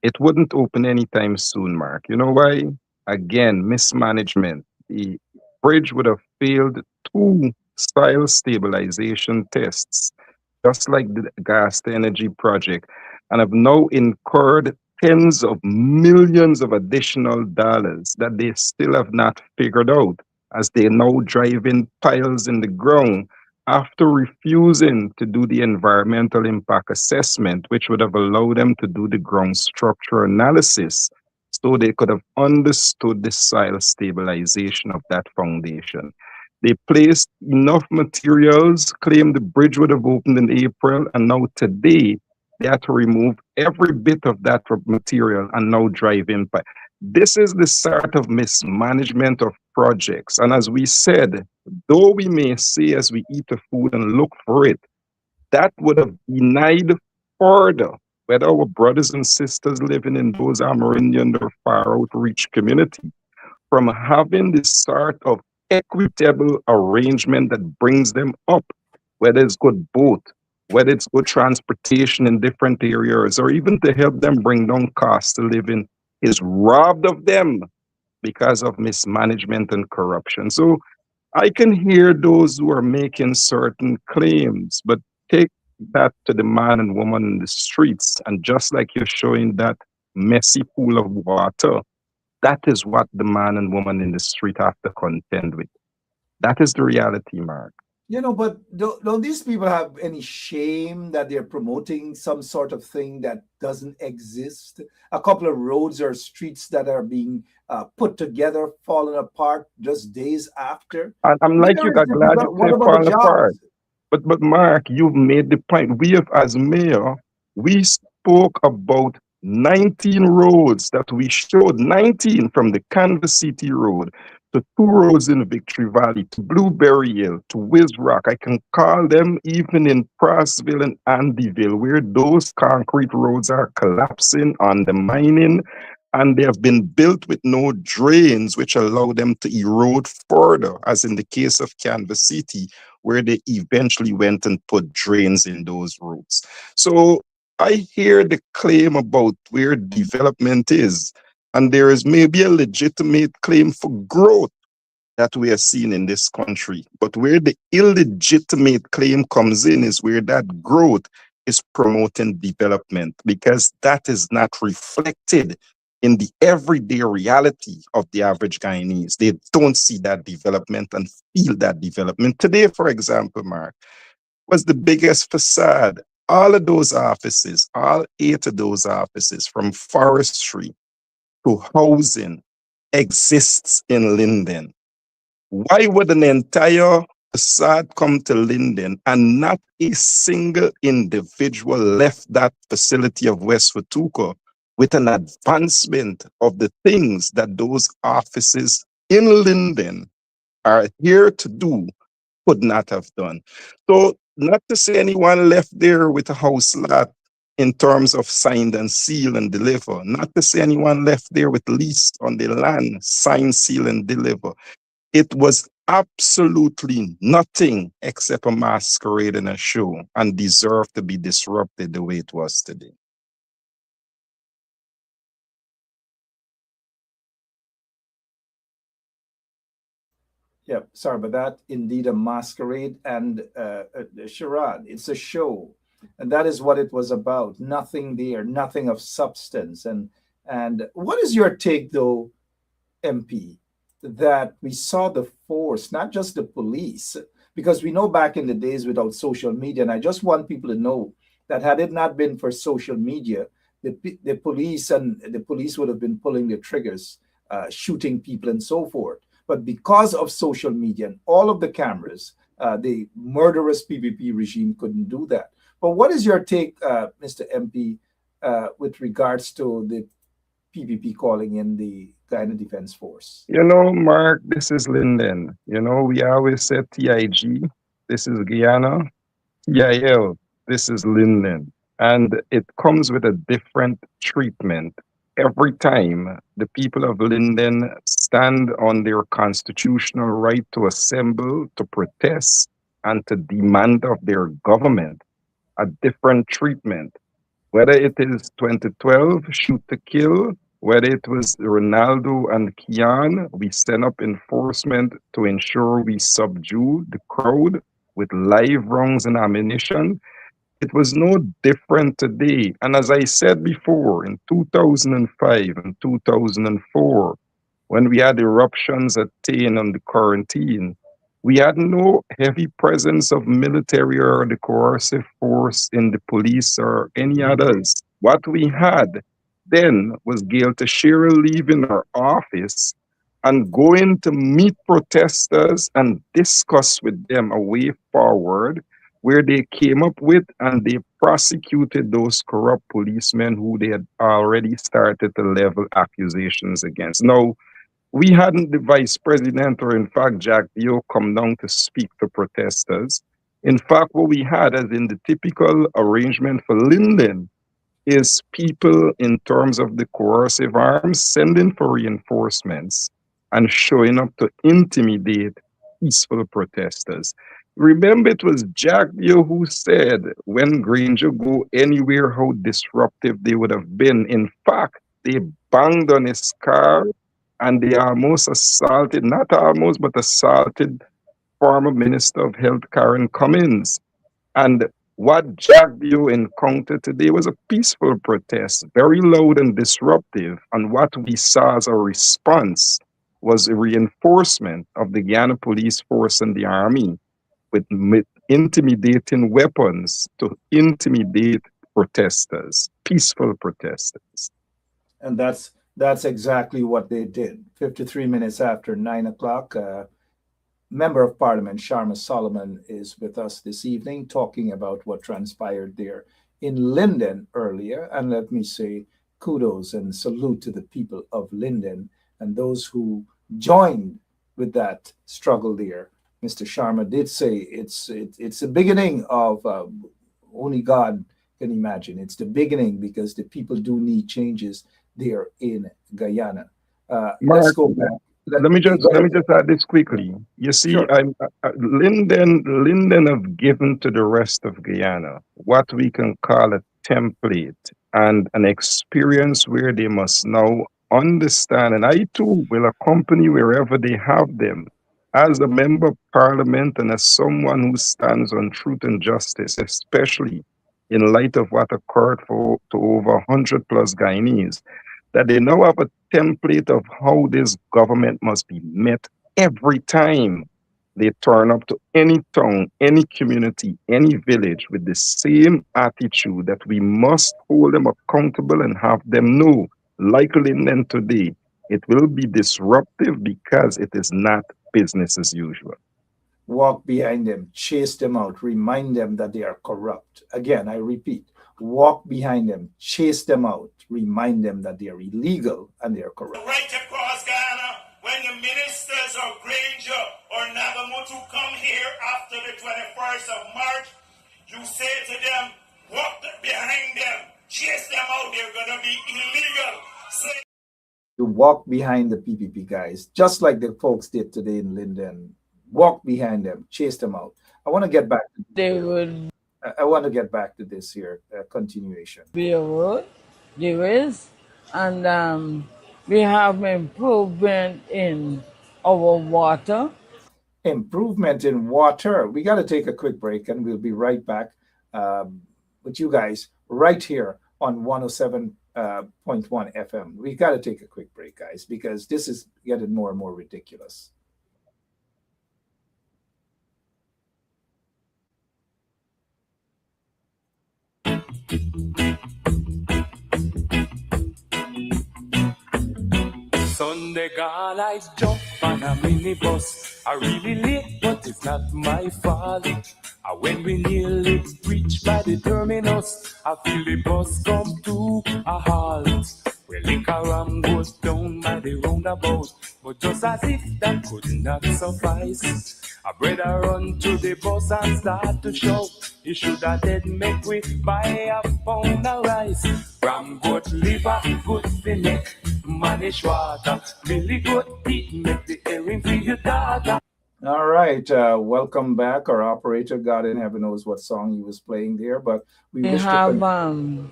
It wouldn't open anytime soon, Mark. You know why? Again, mismanagement. The bridge would have failed two soil stabilization tests, just like the gas to energy project, and have now incurred tens of millions of additional dollars that they still have not figured out, as they now drive in piles in the ground after refusing to do the environmental impact assessment, which would have allowed them to do the ground structure analysis so they could have understood the soil stabilization of that foundation. They placed enough materials, claimed the bridge would have opened in April, and now today they had to remove every bit of that material and now drive in. This is the sort of mismanagement of projects. And as we said, though we may say as we eat the food and look for it, that would have denied further whether our brothers and sisters living in those Amerindian or far outreach community from having this sort of equitable arrangement that brings them up, whether it's good boat, whether it's good transportation in different areas, or even to help them bring down costs to living, is robbed of them because of mismanagement and corruption. So I can hear those who are making certain claims, but take that to the man and woman in the streets, and just like you're showing that messy pool of water, that is what the man and woman in the street have to contend with. That is the reality, Mark. You know, but don't these people have any shame that they're promoting some sort of thing that doesn't exist? A couple of roads or streets that are being put together, falling apart just days after. I'm like you, I'm glad you say falling apart. But Mark, you've made the point. We have, as mayor, we spoke about 19 roads that we showed, 19 from the Kansas City Road to 2 roads in Victory Valley, to Blueberry Hill, to Wiz Rock. I can call them even in Prassville and Andyville, where those concrete roads are collapsing, undermining, and they have been built with no drains, which allow them to erode further, as in the case of Kansas City, where they eventually went and put drains in those roads. So I hear the claim about where development is, and there is maybe a legitimate claim for growth that we are seeing in this country. But where the illegitimate claim comes in is where that growth is promoting development, because that is not reflected in the everyday reality of the average Guyanese. They don't see that development and feel that development. Today, for example, Mark, was the biggest facade. All of those offices, all 8 of those offices, from forestry to housing, exists in Linden. Why would an entire facade come to Linden and not a single individual left that facility of West Watuka with an advancement of the things that those offices in Linden are here to do, could not have done? So not to say anyone left there with a house lot in terms of signed and seal and deliver, not to say anyone left there with lease on the land, sign, seal, and deliver. It was absolutely nothing except a masquerade and a show, and deserved to be disrupted the way it was today. Yeah, sorry, but that indeed a masquerade and a charade. It's a show, and that is what it was about. Nothing there, nothing of substance. And what is your take, though, MP, that we saw the force, not just the police, because we know back in the days without social media, and I just want people to know that had it not been for social media, the police would have been pulling the triggers, shooting people and so forth. But because of social media and all of the cameras, the murderous PPP regime couldn't do that. But what is your take, Mr. MP, with regards to the PPP calling in the Guyana Defense Force? You know, Mark, this is Linden. You know, we always said TIG, this is Guyana, TIL, this is Linden. And it comes with a different treatment. every time the people of Linden stand on their constitutional right to assemble, to protest, and to demand of their government a different treatment, whether it is 2012 shoot to kill, whether it was Ronaldo and Kian, we send up enforcement to ensure we subdue the crowd with live rounds and ammunition. It was no different today. And as I said before, in 2005 and 2004, when we had eruptions at Tain and the quarantine, we had no heavy presence of military or the coercive force in the police or any others. What we had then was Gail Teixeira leaving her office and going to meet protesters and discuss with them a way forward where they came up with and they prosecuted those corrupt policemen who they had already started to level accusations against. Now, we hadn't the vice president or in fact Jack Dio come down to speak to protesters. In fact, what we had as in the typical arrangement for Linden is people in terms of the coercive arms sending for reinforcements and showing up to intimidate peaceful protesters. Remember, it was Jack Dio who said when Granger go anywhere, how disruptive they would have been. In fact, they banged on his car and they almost assaulted, not almost, but assaulted former Minister of Health, Karen Cummins. And what Jack Dio encountered today was a peaceful protest, very loud and disruptive. And what we saw as a response was a reinforcement of the Guyana Police Force and the Army with intimidating weapons to intimidate protesters, peaceful protesters. And that's exactly what they did. 53 minutes after 9 o'clock, Member of Parliament Sharma Solomon is with us this evening talking about what transpired there in Linden earlier. And let me say kudos and salute to the people of Linden and those who joined with that struggle there. Mr. Sharma did say it's the beginning of only God can imagine. It's the beginning because the people do need changes there in Guyana. Let's go back. Let me just add this quickly. You see, Sure. Linden have given to the rest of Guyana what we can call a template and an experience where they must now understand, and I too will accompany wherever they have them, as a member of parliament and as someone who stands on truth and justice, especially in light of what occurred to over 100 plus Guyanese, that they now have a template of how this government must be met every time they turn up to any town, any community, any village with the same attitude that we must hold them accountable and have them know, like Linden today, it will be disruptive because it is not business as usual. Walk behind them, chase them out, remind them that they are corrupt. Again, I repeat, walk behind them, chase them out, remind them that they are illegal and they are corrupt. Right across Ghana, when the ministers of Granger or Nagamutu come here after the 21st of March, you say to them, walk behind them, chase them out, they're going to be illegal. You walk behind the PPP guys, just like the folks did today in Linden. Walk behind them, chase them out. I want to get back to this here continuation. Be a road, there is, and we have improvement in our water. Improvement in water. We got to take a quick break, and we'll be right back with you guys right here on 107.1 FM. We got to take a quick break, guys, because this is getting more and more ridiculous. Sunday girl, I jump on a minibus. I really late, but it's not my fault. When we nearly reach by the terminus, I feel the bus come to a halt. Where liquor ram goes down by the roundabout, but just as if that could not suffice, I better run to the bus and start to shout. You should have dead make we buy a pound of rice. From goat liver, good fillet, manish water. Really good eat, make the earring for your daughter. All right, welcome back. Our operator, God in heaven knows what song he was playing there, but we We wish to have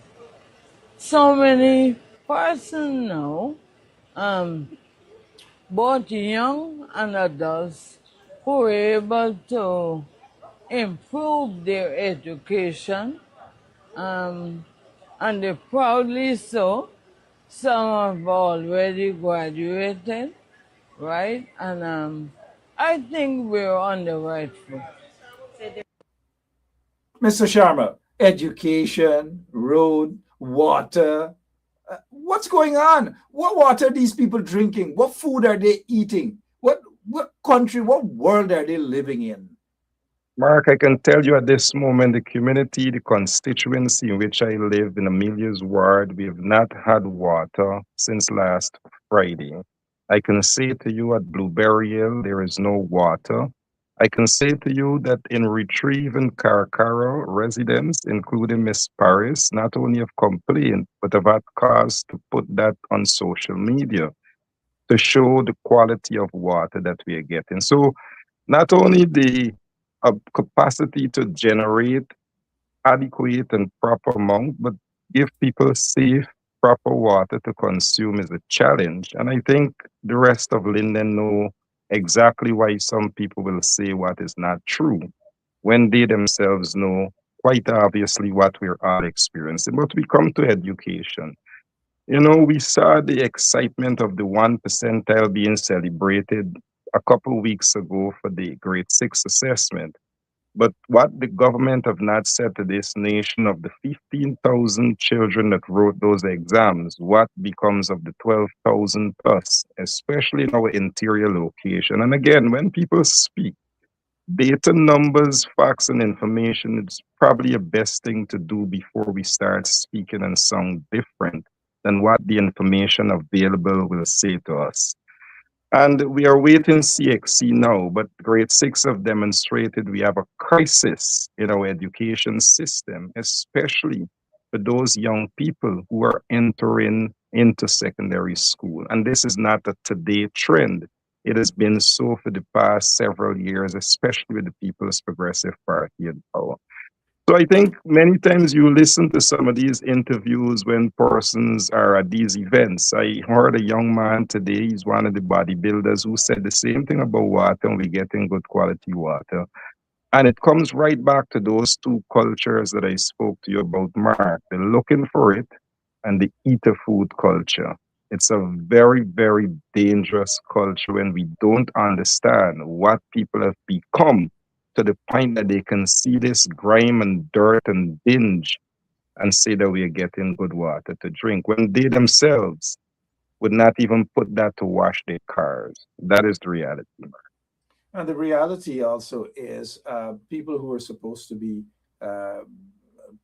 so many persons now, both young and adults, who are able to improve their education, and they proudly so. Some have already graduated, right? And I think we're on the right foot. Mr. Sharma, education, road, water. What's going on? What water are these people drinking? What food are they eating? What country, what world are they living in? Mark, I can tell you at this moment, the community, the constituency in which I live in Amelia's ward, we have not had water since last Friday. I can say to you at Blueberry Hill, there is no water. I can say to you that in Retrieve and Carcara, residents, including Miss Paris, not only have complained, but have had cause to put that on social media to show the quality of water that we are getting. So not only the capacity to generate adequate and proper amount, but give people safe, proper water to consume is a challenge. And I think the rest of Linden know exactly why some people will say what is not true when they themselves know quite obviously what we're all experiencing. But we come to education. You know, we saw the excitement of the 1 percentile being celebrated a couple weeks ago for the grade 6 assessment. But what the government have not said to this nation of the 15,000 children that wrote those exams, what becomes of the 12,000 plus, especially in our interior location. And again, when people speak, data, numbers, facts, and information, it's probably the best thing to do before we start speaking and sound different than what the information available will say to us. And we are waiting CXC now, but grade 6 have demonstrated we have a crisis in our education system, especially for those young people who are entering into secondary school. And this is not a today trend. It has been so for the past several years, especially with the People's Progressive Party in power. So I think many times you listen to some of these interviews when persons are at these events. I heard a young man today, he's one of the bodybuilders, who said the same thing about water, and we're getting good quality water. And it comes right back to those two cultures that I spoke to you about, Mark. They're looking for it, and the eater food culture. It's a very, very dangerous culture when we don't understand what people have become, to the point that they can see this grime and dirt and dinge and say that we are getting good water to drink, when they themselves would not even put that to wash their cars. That is the reality. And the reality also is people who are supposed to be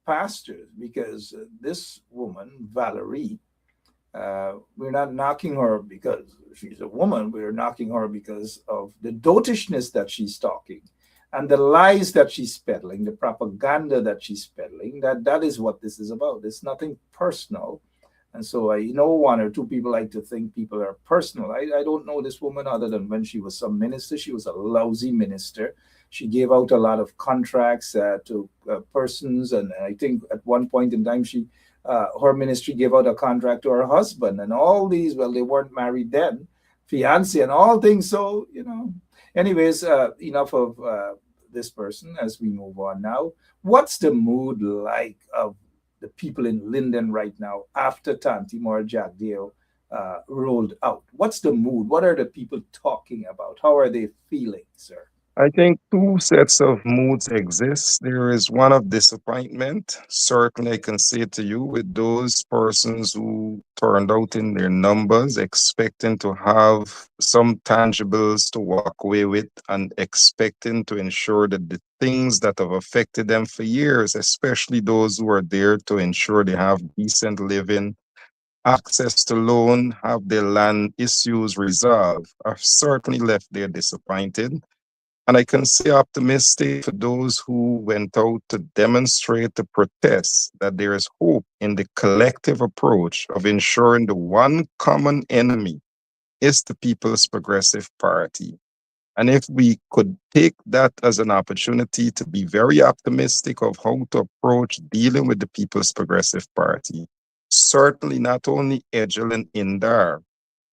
pastors, because this woman, Valerie, we're not knocking her because she's a woman. We're knocking her because of the dotishness that she's talking. And the lies that she's peddling, the propaganda that she's peddling, that is what this is about. It's nothing personal. And so I know one or two people like to think people are personal. I don't know this woman other than when she was some minister. She was a lousy minister. She gave out a lot of contracts to persons. And I think at one point in time, her ministry gave out a contract to her husband. And all these, well, they weren't married then, fiance and all things. So, you know. Anyways, enough of this person as we move on now. What's the mood like of the people in Linden right now after Tanti Moore Jagdeo rolled out? What's the mood? What are the people talking about? How are they feeling, sir? I think two sets of moods exist. There is one of disappointment. Certainly, I can say to you, with those persons who turned out in their numbers, expecting to have some tangibles to walk away with and expecting to ensure that the things that have affected them for years, especially those who are there to ensure they have decent living, access to loan, have their land issues resolved, are certainly left there disappointed. And I can say optimistic for those who went out to demonstrate, to protest, that there is hope in the collective approach of ensuring the one common enemy is the People's Progressive Party. And if we could take that as an opportunity to be very optimistic of how to approach dealing with the People's Progressive Party, certainly not only Edgel and Indar,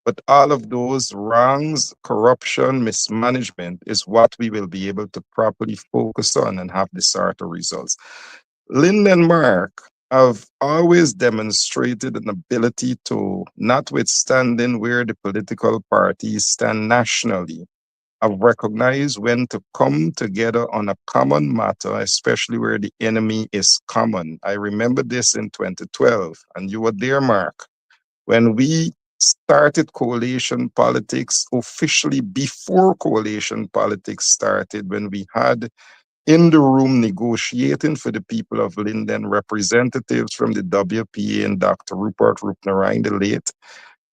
but all of those wrongs, corruption, mismanagement is what we will be able to properly focus on and have the sort of results. Lynn and Mark have always demonstrated an ability to, notwithstanding where the political parties stand nationally, have recognized when to come together on a common matter, especially where the enemy is common. I remember this in 2012, and you were there, Mark, when we started coalition politics officially before coalition politics started, when we had in the room negotiating for the people of Linden representatives from the WPA and Dr. Rupert Rupnarine, the late,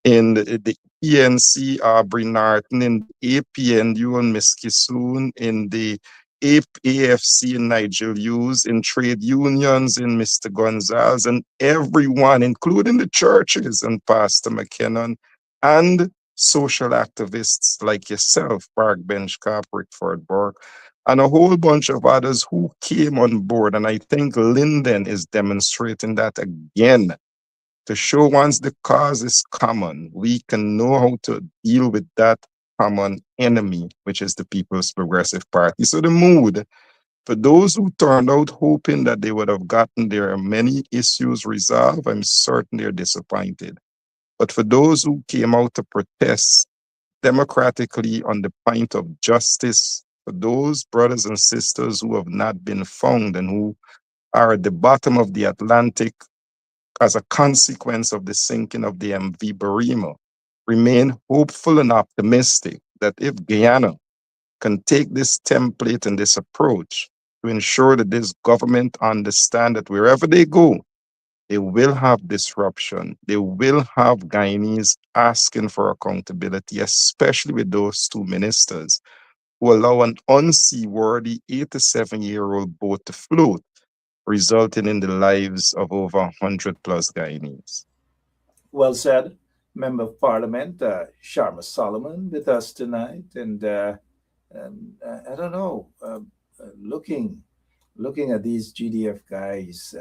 in the ENC, Aubrey Norton, in the APNU and Miss Kisoon, in the AFC and Nigel Hughes, in trade unions, in Mr. Gonzalez, and everyone, including the churches and Pastor McKinnon, and social activists like yourself, Park Benchcap, Rickford Burke, and a whole bunch of others who came on board. And I think Linden is demonstrating that again, to show once the cause is common, we can know how to deal with that common enemy, which is the People's Progressive Party. So the mood for those who turned out hoping that they would have gotten their many issues resolved, I'm certain they're disappointed. But for those who came out to protest democratically on the point of justice, for those brothers and sisters who have not been found and who are at the bottom of the Atlantic as a consequence of the sinking of the MV Barima, remain hopeful and optimistic that if Guyana can take this template and this approach to ensure that this government understand that wherever they go, they will have disruption. They will have Guyanese asking for accountability, especially with those two ministers who allow an unseaworthy 87-year-old boat to float, resulting in the lives of over 100 plus Guyanese. Well said. Member of Parliament, Sharma Solomon, with us tonight. And I don't know, looking at these GDF guys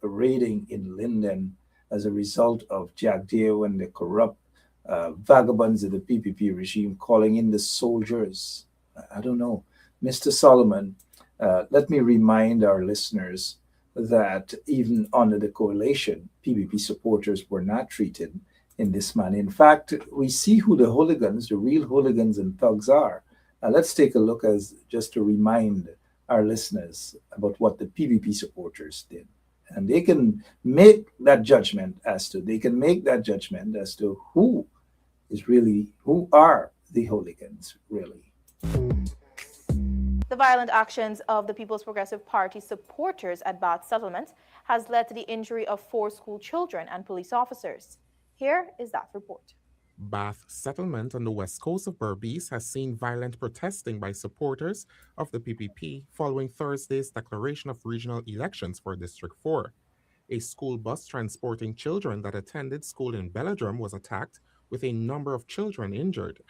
parading in Linden as a result of Jack Deo and the corrupt vagabonds of the PPP regime calling in the soldiers. I don't know. Mr. Solomon, let me remind our listeners that even under the coalition, PPP supporters were not treated in this manner. In fact, we see who the hooligans, the real hooligans and thugs are. Let's take a look as just to remind our listeners about what the PPP supporters did. And they can make that judgment as to who are the hooligans, really. The violent actions of the People's Progressive Party supporters at Bath Settlement has led to the injury of 4 school children and police officers. Here is that report. Bath Settlement on the west coast of Berbice has seen violent protesting by supporters of the PPP following Thursday's declaration of regional elections for District 4. A school bus transporting children that attended school in Belladrum was attacked, with a number of children injured.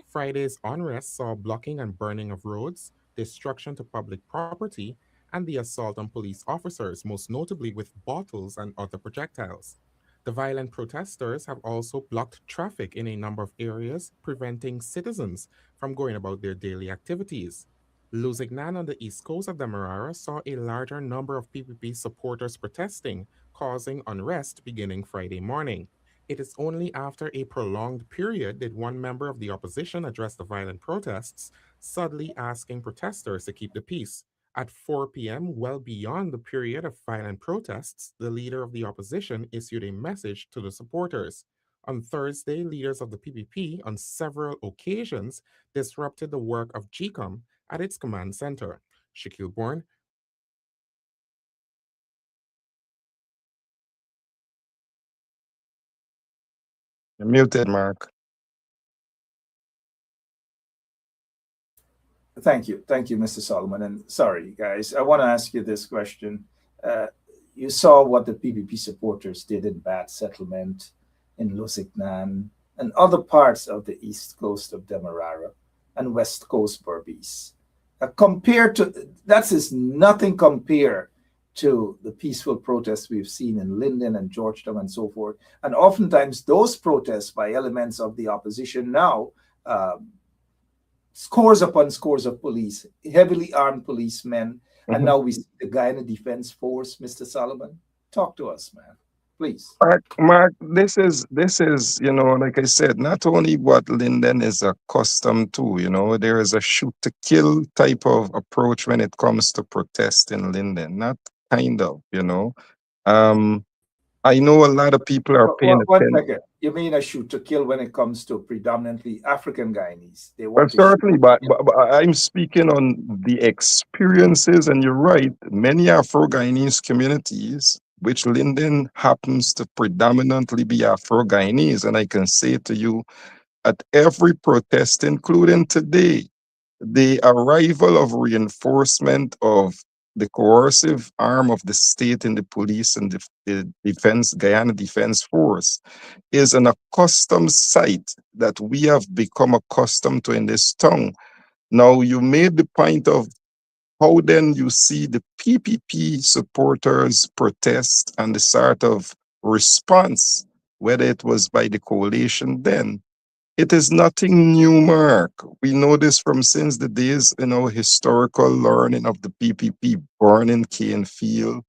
Friday's unrest saw blocking and burning of roads, destruction to public property, and the assault on police officers, most notably with bottles and other projectiles. The violent protesters have also blocked traffic in a number of areas, preventing citizens from going about their daily activities. Lusignan on the east coast of Demerara saw a larger number of PPP supporters protesting, causing unrest beginning Friday morning. It is only after a prolonged period did one member of the opposition address the violent protests, subtly asking protesters to keep the peace. At 4 p.m., well beyond the period of violent protests, the leader of the opposition issued a message to the supporters. On Thursday, leaders of the PPP on several occasions disrupted the work of GCOM at its command center. Shaquille Bourne. You're muted, Mark. Thank you, Mr. Solomon. And sorry, guys, I want to ask you this question. You saw what the PPP supporters did in Bat Settlement, in Lusignan, and other parts of the east coast of Demerara and west coast Berbice. Compared to that is nothing compared to the peaceful protests we've seen in Linden and Georgetown and so forth. And oftentimes those protests by elements of the opposition now, scores upon scores of police, heavily armed policemen, and now we see the Guyana Defense Force. Mr. Solomon, talk to us, man, please. Mark, this is like I said, not only what Linden is accustomed to. There is a shoot to kill type of approach when it comes to protest in Linden. Not kind of. I know a lot of people are paying One attention. second. You mean a shoot to kill when it comes to predominantly African Guyanese? They Well, want to certainly, shoot. but I'm speaking on the experiences, and you're right. Many Afro-Guyanese communities, which Linden happens to predominantly be Afro-Guyanese, and I can say to you, at every protest, including today, the arrival of reinforcement of the coercive arm of the state in the police and the Guyana Defense Force is an accustomed sight that we have become accustomed to in this town. Now, you made the point of how then you see the PPP supporters protest and the sort of response, whether it was by the coalition then. It is nothing new, Mark. We know this from since the days, historical learning of the PPP burning Cane Field,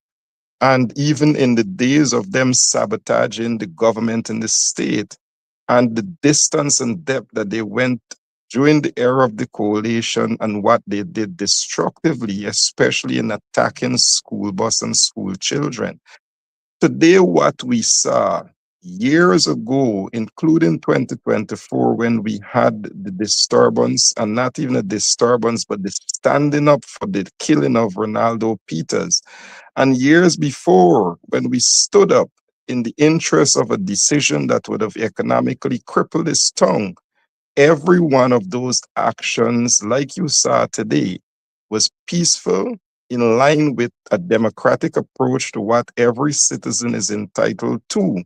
and even in the days of them sabotaging the government and the state, and the distance and depth that they went during the era of the coalition and what they did destructively, especially in attacking school bus and school children. Today, what we saw years ago, including 2024, when we had the disturbance, and not even a disturbance, but the standing up for the killing of Ronaldo Peters, and years before, when we stood up in the interest of a decision that would have economically crippled this town, every one of those actions, like you saw today, was peaceful, in line with a democratic approach to what every citizen is entitled to.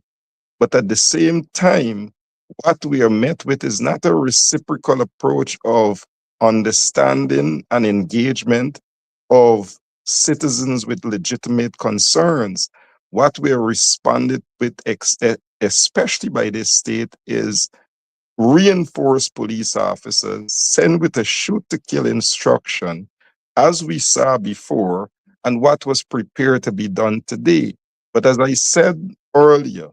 But at the same time, what we are met with is not a reciprocal approach of understanding and engagement of citizens with legitimate concerns. What we are responded with, especially by this state, is reinforce police officers, send with a shoot to kill instruction, as we saw before, and what was prepared to be done today. But as I said earlier,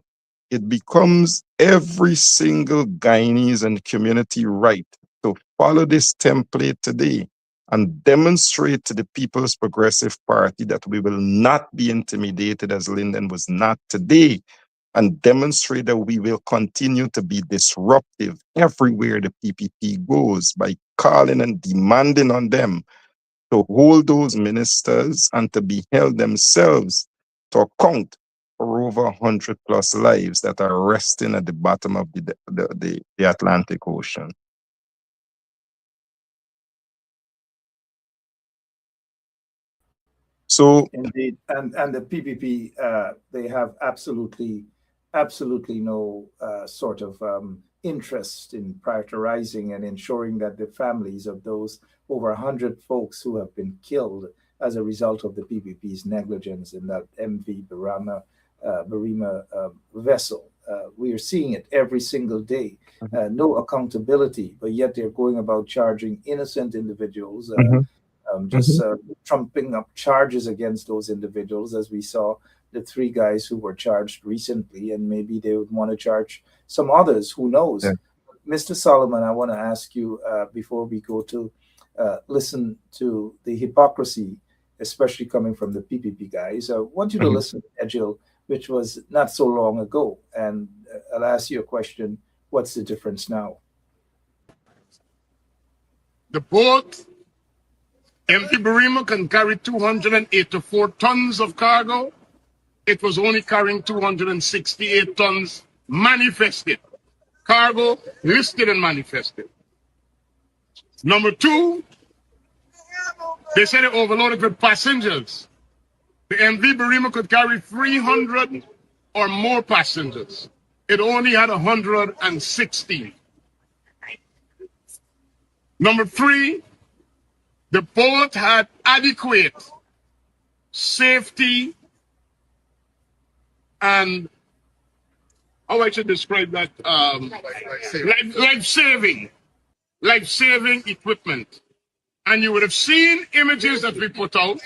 it becomes every single Guyanese and community right to follow this template today and demonstrate to the People's Progressive Party that we will not be intimidated as Linden was not today, and demonstrate that we will continue to be disruptive everywhere the PPP goes by calling and demanding on them to hold those ministers and to be held themselves to account for over 100 plus lives that are resting at the bottom of the Atlantic Ocean. So indeed, and the PPP, they have absolutely no sort of interest in prioritizing and ensuring that the families of those over 100 folks who have been killed as a result of the PPP's negligence in that MV Barima vessel. We are seeing it every single day. No accountability, but yet they're going about charging innocent individuals, trumping up charges against those individuals, as we saw the 3 guys who were charged recently, and maybe they would want to charge some others, who knows. Yeah. Mr. Solomon, I want to ask you, before we go to listen to the hypocrisy, especially coming from the PPP guys, I want you to listen to Edgil, which was not so long ago, and I'll ask you a question: what's the difference now? The boat MV Barima can carry 284 tons of cargo. It was only carrying 268 tons manifested. Cargo listed and manifested. Number 2, They said it overloaded with passengers. The MV Barima could carry 300 or more passengers. It only had 160. Number three, the port had adequate safety and how I should describe that life-saving equipment. And you would have seen images that we put out,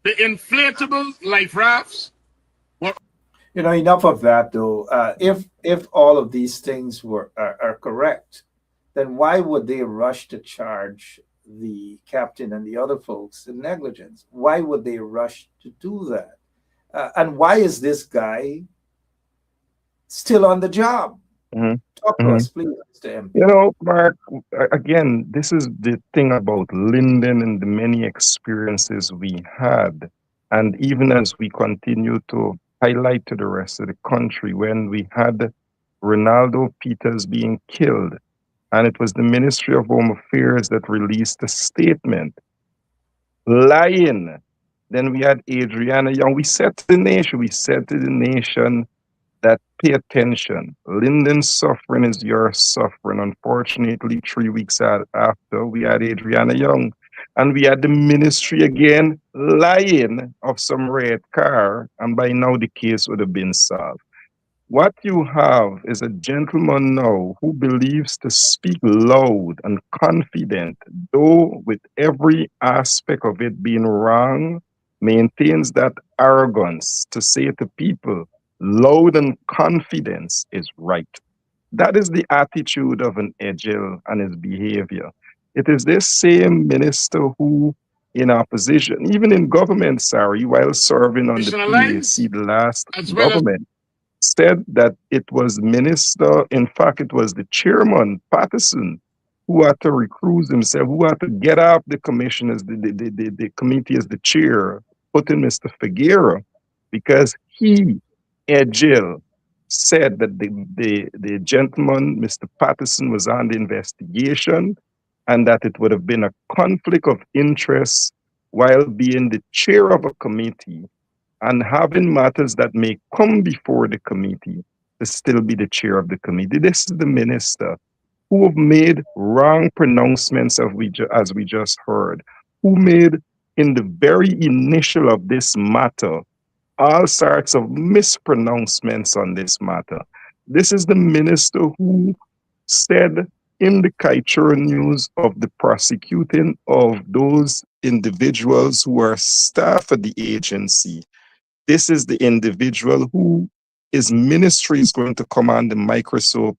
the inflatable life rafts. You know, enough of that though. If all of these things are correct, then why would they rush to charge the captain and the other folks in negligence? Why would they rush to do that? And why is this guy still on the job? Talk to us, please, Mr. MP. You know, Mark, again, this is the thing about Linden and the many experiences we had. And even as we continue to highlight to the rest of the country, when we had Ronaldo Peters being killed, and it was the Ministry of Home Affairs that released a statement lying. Then we had Adriana Young. We said to the nation that pay attention. Lyndon's suffering is your suffering. Unfortunately, 3 weeks after, we had Adriana Young. And we had the ministry again lying of some red car. And by now, the case would have been solved. What you have is a gentleman now who believes to speak loud and confident, though with every aspect of it being wrong, maintains that arrogance to say to people, loud and confidence is right. That is the attitude of an Edgel and his behavior. It is this same minister who, in opposition, even in government, while serving on the PAC, the last government, said that it was minister, in fact, it was the chairman, Patterson, who had to recuse himself, who had to get off the commission as the committee as the chair, put in Mr. Figueroa, because he, Edgel, said that the gentleman, Mr. Patterson, was on the investigation and that it would have been a conflict of interest while being the chair of a committee and having matters that may come before the committee to still be the chair of the committee. This is the minister who have made wrong pronouncements as we just heard, who made in the very initial of this matter all sorts of mispronouncements on this matter. This is the minister who said in the Kaichura News of the prosecuting of those individuals who are staff at the agency. This is the individual who his ministry is going to command the microscope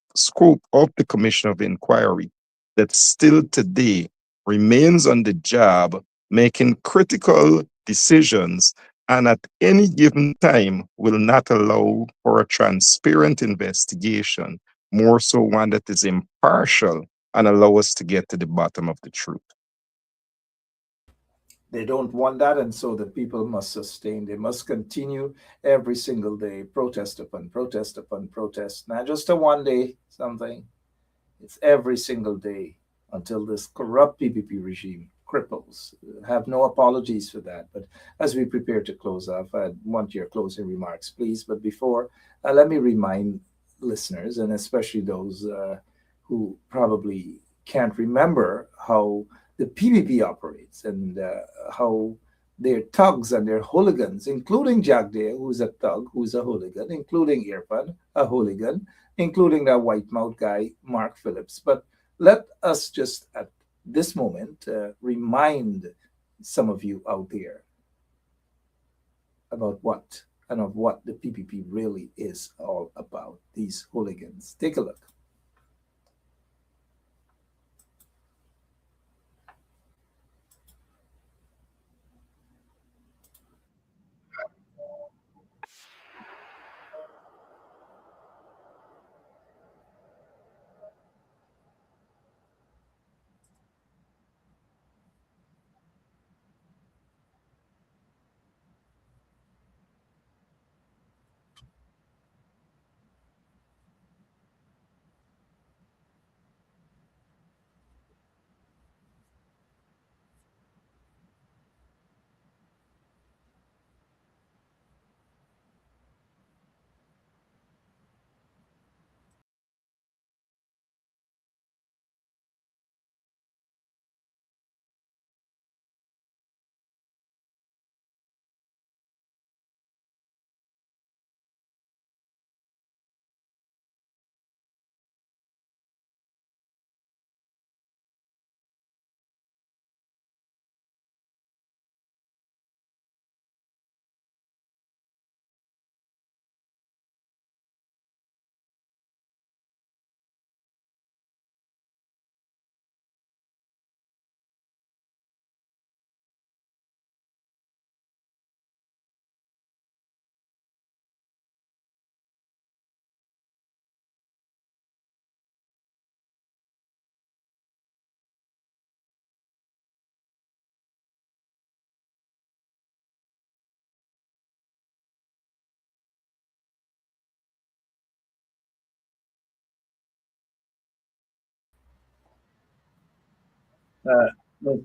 of the Commission of Inquiry that still today remains on the job, making critical decisions, and at any given time will not allow for a transparent investigation, more so one that is impartial and allow us to get to the bottom of the truth. They don't want that, and so the people must sustain. They must continue every single day, protest upon protest upon protest. Not just a one day something. It's every single day until this corrupt PPP regime cripples. Have no apologies for that. But as we prepare to close off, I want your closing remarks, please. But before, let me remind listeners, and especially those who probably can't remember how the PPP operates and how their thugs and their hooligans, including Jack Day, who's a thug, who's a hooligan, including Irfan, a hooligan, including that white mouth guy, Mark Phillips. But let us just at this moment remind some of you out there about what and of what the PPP really is all about, these hooligans. Take a look.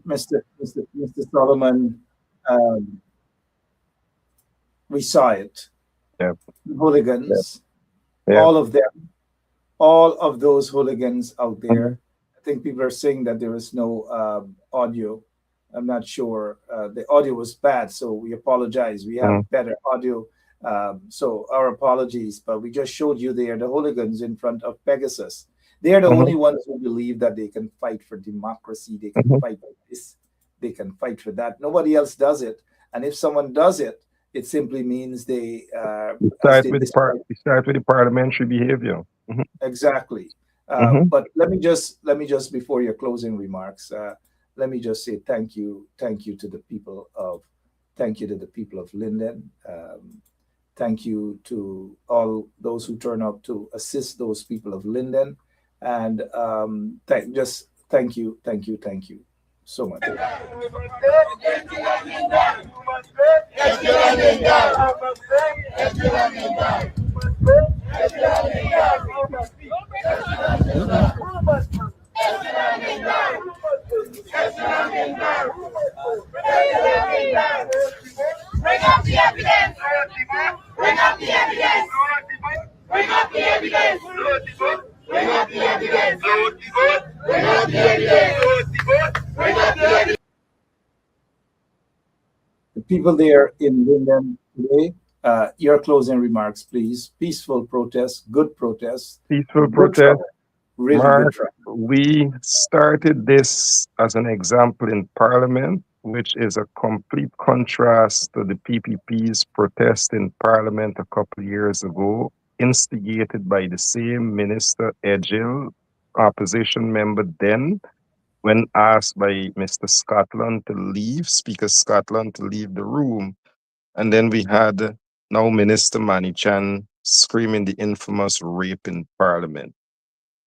Mr. Solomon, we saw it. Yep. The hooligans, Yep. all of those hooligans out there. I think people are saying that there is no audio. I'm not sure. The audio was bad, so we apologize. We have better audio, so our apologies. But we just showed you there the hooligans in front of Pegasus. They are the only ones who believe that they can fight for democracy. They can fight for this. They can fight for that. Nobody else does it. And if someone does it, it simply means they start with the parliamentary behavior. Exactly. But let me just before your closing remarks, let me just say thank you to the people of Linden. Thank you to all those who turn up to assist those people of Linden, and thank you so much. Bring up the evidence! Bring up the evidence! Bring up the evidence! Bring up the evidence! Bring up the evidence! Bring up the evidence! The people there in Linden today, your closing remarks, please. Peaceful protest, good protest. Peaceful protest. Really Mark, good trouble. we started this as an example in Parliament, which is a complete contrast to the PPP's protest in Parliament a couple of years ago, instigated by the same Minister Edghill, opposition member then, when asked by Mr. Scotland to leave, Speaker Scotland to leave the room. And then we had now Minister Manichan screaming the infamous rape in Parliament.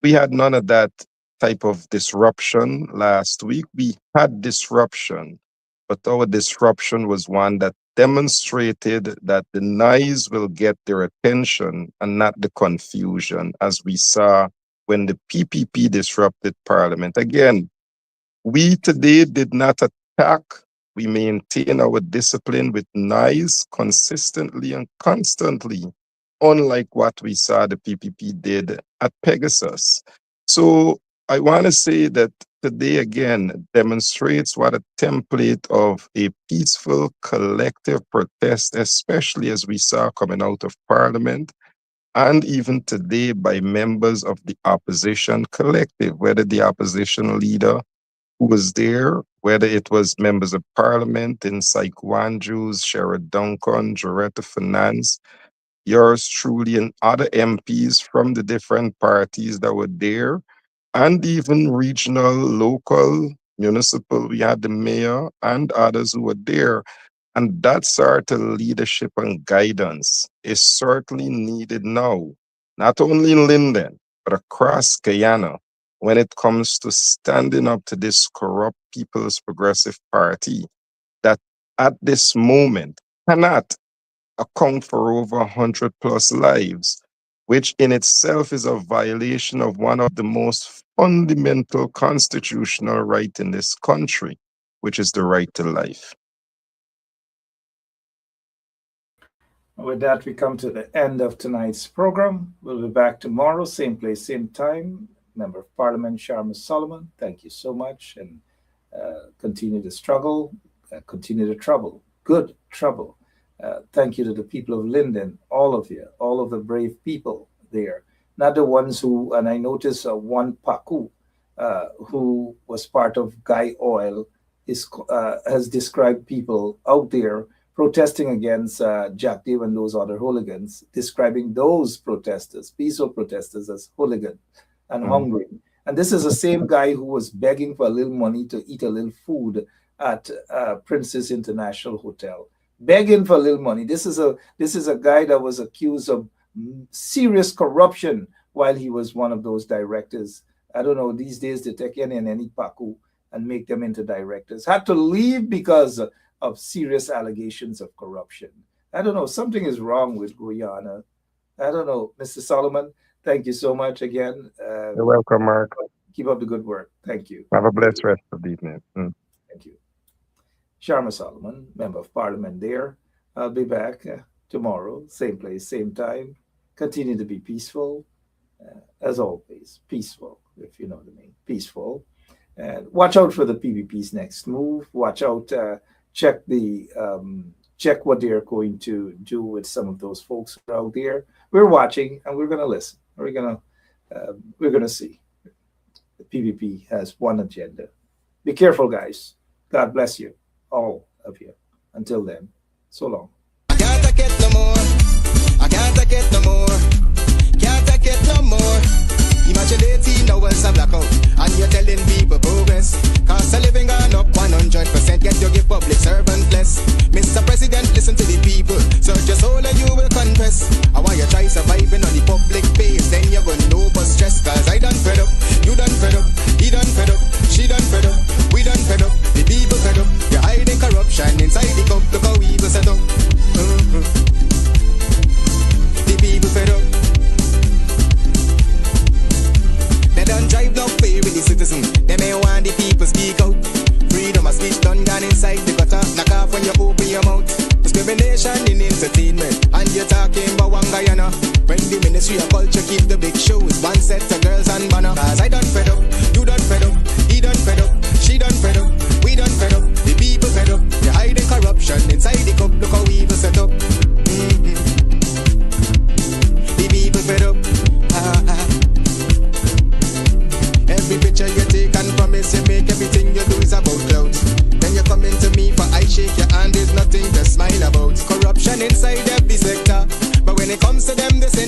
We had none of that type of disruption last week. We had disruption, but our disruption was one that demonstrated that the noise will get their attention and not the confusion, as we saw when the PPP disrupted Parliament. Again, we today did not attack. We maintain our discipline with noise consistently and constantly, unlike what we saw the PPP did at Pegasus. So I want to say that today again demonstrates what a template of a peaceful collective protest, especially as we saw coming out of Parliament, and even today by members of the opposition collective, whether the opposition leader who was there, whether it was members of Parliament in Saikou Andrews, Sherrod Duncan, Joretta Finance, yours truly, and other MPs from the different parties that were there, and even regional, local, municipal. We had the mayor and others who were there. And that sort of leadership and guidance is certainly needed now, not only in Linden, but across Guyana, when it comes to standing up to this corrupt People's Progressive Party that at this moment cannot account for over 100 plus lives, which in itself is a violation of one of the most fundamental constitutional rights in this country, which is the right to life. With that, we come to the end of tonight's program. We'll be back tomorrow, same place, same time. Member of Parliament, Sharma Solomon, thank you so much, and continue the struggle, continue the trouble, good trouble. Thank you to the people of Linden, all of you, all of the brave people there, not the ones who, and I noticed one Paku, who was part of Guy Oil, has described people out there protesting against Jack Dave and those other hooligans, describing those protesters, peaceful protesters, as hooligan and hungry. And this is the same guy who was begging for a little money to eat a little food at Princess International Hotel, begging for a little money. This is a guy that was accused of serious corruption while he was one of those directors. I don't know, these days they take any Paku and make them into directors. Had to leave because of serious allegations of corruption. I don't know, something is wrong with Guyana. I don't know. Mr. Solomon, thank you so much again. You're welcome, Mark. Thank Keep up the good work. Thank you. Have a blessed rest of the evening. Thank you. Sharma Solomon, Member of Parliament there. I'll be back tomorrow, same place, same time. Continue to be peaceful, as always. Peaceful, if you know what I mean. Peaceful. And watch out for the PPP's next move. Watch out. Check what they're going to do with some of those folks out there. We're watching and we're going to listen. We're going to see. The PPP has one agenda. Be careful, guys. God bless you, all of you. Until then, so long. I can't take it no more. I can't take it no more. Can't take it no more. Imagine 18 hours of blackout and you're telling people progress. Cost of living gone up 100%, yet you give public servant less. Mr. President, listen to the people. Search your soul and you will confess. I want you try surviving on the public base, then you're gonna know but stress. Cause I done fed up, you done fed up, he done fed up, she done fed up, we done fed up, the people fed up. You're hiding corruption inside the cup, look how evil set up. The people fed up. They don't drive no fair with the citizen. They may want the people speak out. Freedom of speech done gone inside the gutter. Knock off when you open your mouth. Discrimination in entertainment. And you're talking about one Guyana. When the Ministry of Culture keep the big shows, one set of girls and banner. Cause I done fed up, you done fed up, he done fed up, she done fed up, we done fed up, the people fed up. You're hiding corruption inside the cup, look how evil set up. The people fed up. Every picture you take and promise you make, everything you do is about clout. Then you come into me for I shake your hand, there's nothing to smile about. Corruption inside every sector, but when it comes to them, they say